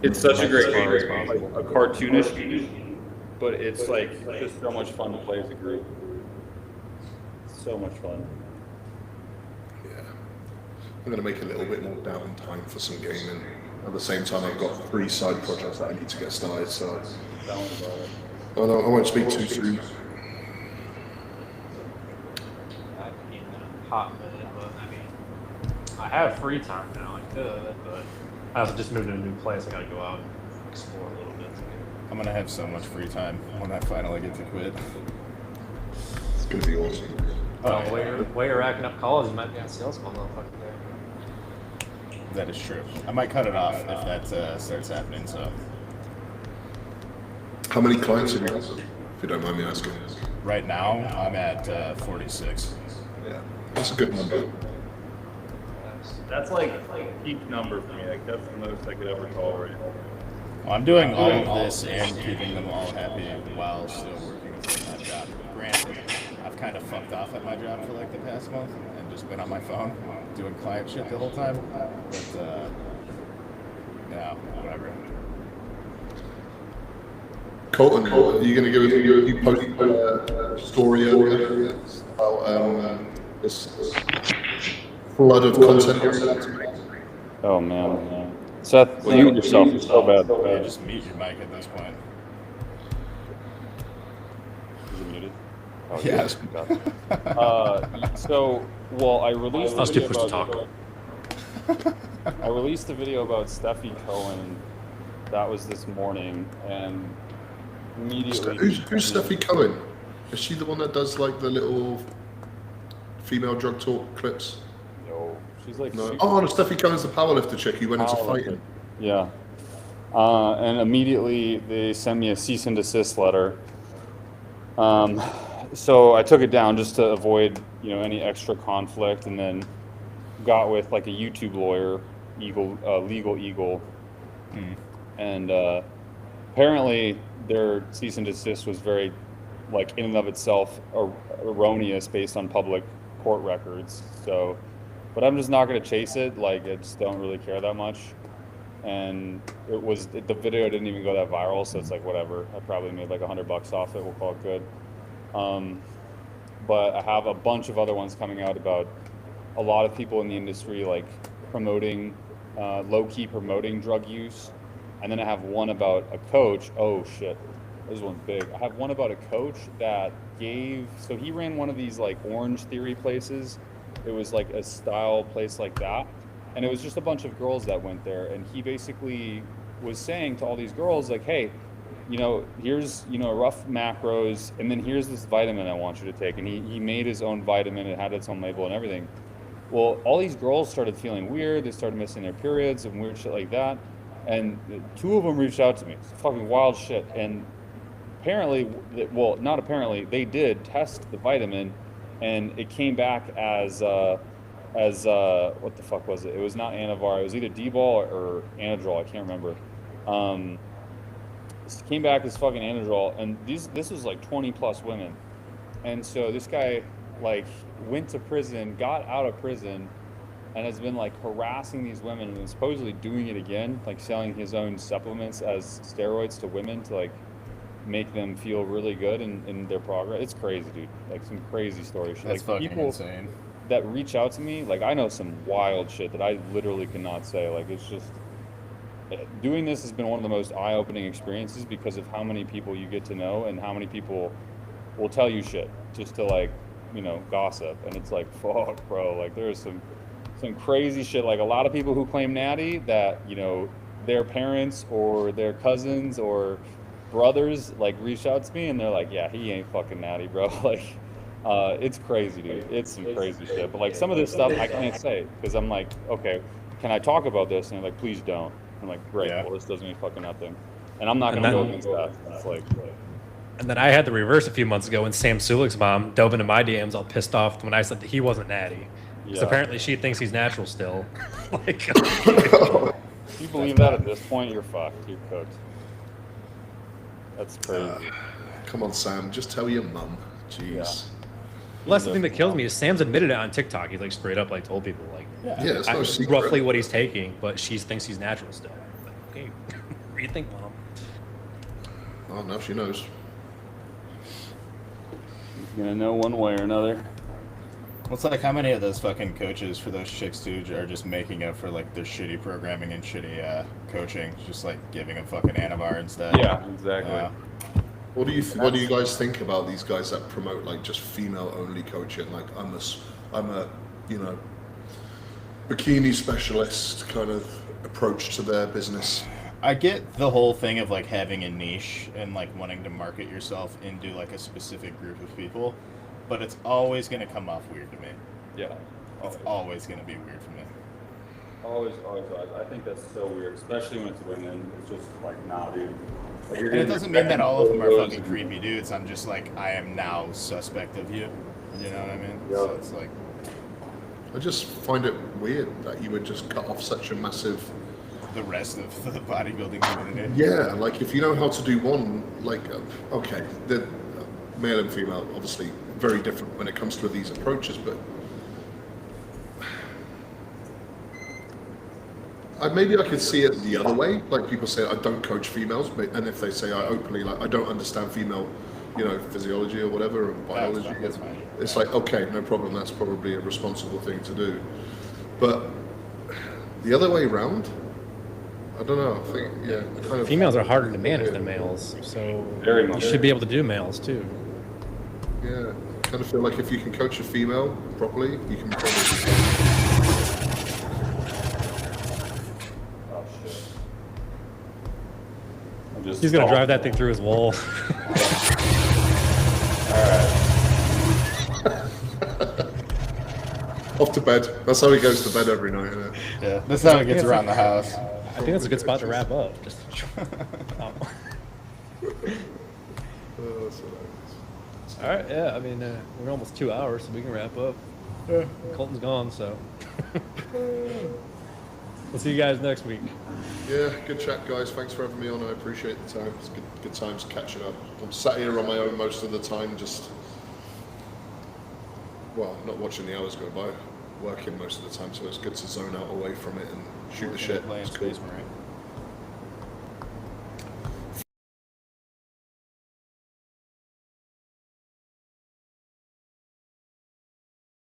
It's such a great As far as game, possible. like a cartoonish game, but it's like just so much fun to play as a group. So much fun. Yeah. I'm gonna make a little bit more downtime for some gaming. At the same time, I've got 3 side projects that I need to get started, so Sounds about it. I won't speak too soon. I've been a hot minute, but I mean, I have free time now. I could, but I also just moved to a new place. I gotta go out and explore a little bit. I'm gonna have so much free time when I finally get to quit. It's gonna be awesome. While you're racking up calls, you might be on sales call motherfucker day. That is true. I might cut it off if that starts happening. So How many clients have you got, if you don't mind me asking? right now I'm at 46. Yeah, that's a good number. That's like peak number for me. Like that's the most I could ever tolerate. Well, I'm doing all of this and keeping them all happy while still working a full-time job. Granted, I've kind of fucked off at my job for like the past month and just been on my phone doing client shit the whole time. But yeah, whatever. Colton, are you gonna give us you posted a story earlier about this flood of content you're about to make? Oh man. Seth, mute yourself. It's so bad. Yeah, just mute your mic at this point. Is it muted? Oh, Yes. I released Us a two video push to about. I released a video about Steffi Cohen. That was this morning, and immediately. Who's Steffi Cohen? Is she the one that does like the little female drug talk clips? No, she's like. No. super- Oh, no, Steffi Cohen's the powerlifter chick who went into Powerlifter. fighting. Yeah. And immediately they sent me a cease and desist letter. So I took it down just to avoid, any extra conflict, and then got with like a YouTube lawyer, Legal Eagle, and apparently their cease and desist was very, like in and of itself, erroneous based on public court records. So, but I'm just not going to chase it. Like I just don't really care that much. And the video didn't even go that viral, so it's like whatever. I probably made like $100 off it. We'll call it good. But I have a bunch of other ones coming out about a lot of people in the industry like promoting, low-key promoting drug use. And then I have one about a coach. Oh shit, this one's big. I have one about a coach that so he ran one of these like Orange Theory places. It was like a style place like that. And it was just a bunch of girls that went there. And he basically was saying to all these girls like, hey, here's, rough macros, and then here's this vitamin I want you to take. And he made his own vitamin. It had its own label and everything. Well, all these girls started feeling weird. They started missing their periods and weird shit like that. And 2 of them reached out to me. It's fucking wild shit. And apparently, not apparently, they did test the vitamin, and it came back as what the fuck was it? It was not Anavar. It was either D-ball or Anadrol. I can't remember. came back as fucking Nandrolone, and this was like 20 plus women, and so this guy like went to prison, got out of prison, and has been like harassing these women and supposedly doing it again, like selling his own supplements as steroids to women to like make them feel really good in their progress. It's crazy, dude. Like some crazy stories. That's like fucking people insane. that reach out to me, like I know some wild shit that I literally cannot say. Like it's just doing this has been one of the most eye-opening experiences because of how many people you get to know and how many people will tell you shit just to like, you know, gossip. And it's like, fuck, bro. Like there's some crazy shit. Like a lot of people who claim natty that, you know, their parents or their cousins or brothers like reach out to me and they're like, yeah, he ain't fucking natty, bro. Like it's crazy, dude. It's some crazy shit. But like some of this stuff I can't say because I'm like, okay, can I talk about this? And they're like, please don't. I'm like, great. Well, this doesn't mean fucking nothing. And I'm not gonna go against that. It's like. And then I had the reverse a few months ago when Sam Sulik's mom dove into my DMs all pissed off when I said that he wasn't natty. Because apparently she thinks he's natural still. Like, if you believe that at this point, you're fucked. You're cooked. That's crazy. Come on, Sam. Just tell your mum. Jeez. Well, that's the thing that kills me is Sam's admitted it on TikTok. He like straight up like told people like, it's no secret. Roughly what he's taking, but she thinks he's natural still. Like, okay, what do you think, Mom? Oh, now she knows. You're gonna know one way or another. What's like how many of those fucking coaches for those chicks too are just making up for like their shitty programming and shitty coaching, just like giving them fucking Anavar instead? Yeah, exactly. What do you guys think about these guys that promote like just female only coaching? Like I'm a you know bikini specialist kind of approach to their business. I get the whole thing of like having a niche and like wanting to market yourself into like a specific group of people, but it's always going to come off weird to me. Yeah. It's always going to be weird for me. Always. I think that's so weird, especially when it's women. It's just like, nah, dude. Like, And it doesn't mean that all of them are fucking creepy dudes. I'm just like, I am now suspect of you. You know what I mean? Yeah. So it's like, I just find it weird that you would just cut off such a massive. the rest of the bodybuilding community. Yeah, like if you know how to do one, like okay, the male and female obviously very different when it comes to these approaches, but maybe I could see it the other way. Like people say I don't coach females, and if they say I openly like I don't understand female, you know, physiology or whatever, or biology, That's fine. it's like okay, no problem. That's probably a responsible thing to do, but the other way around. I don't know. I think, yeah. Kind of Females are harder to manage than males, so Very you much. should be able to do males too. Yeah. Kind of feel like if you can coach a female properly, you can probably. Oh shit. I'm just He's gonna drive that thing through his wall. Off to bed. That's how he goes to bed every night, isn't it? Yeah, that's how it gets around the house. I think that's a good spot to wrap up. Just. Oh, that's hilarious. All right, yeah. I mean, we're almost 2 hours, so we can wrap up. Yeah. Colton's gone, so. We'll see you guys next week. Yeah, good chat, guys. Thanks for having me on. I appreciate the time. It's good times catching up. I'm sat here on my own most of the time, just not watching the hours go by, working most of the time. So it's good to zone out away from it and shoot the shit. Playing It's cool. Space Marine.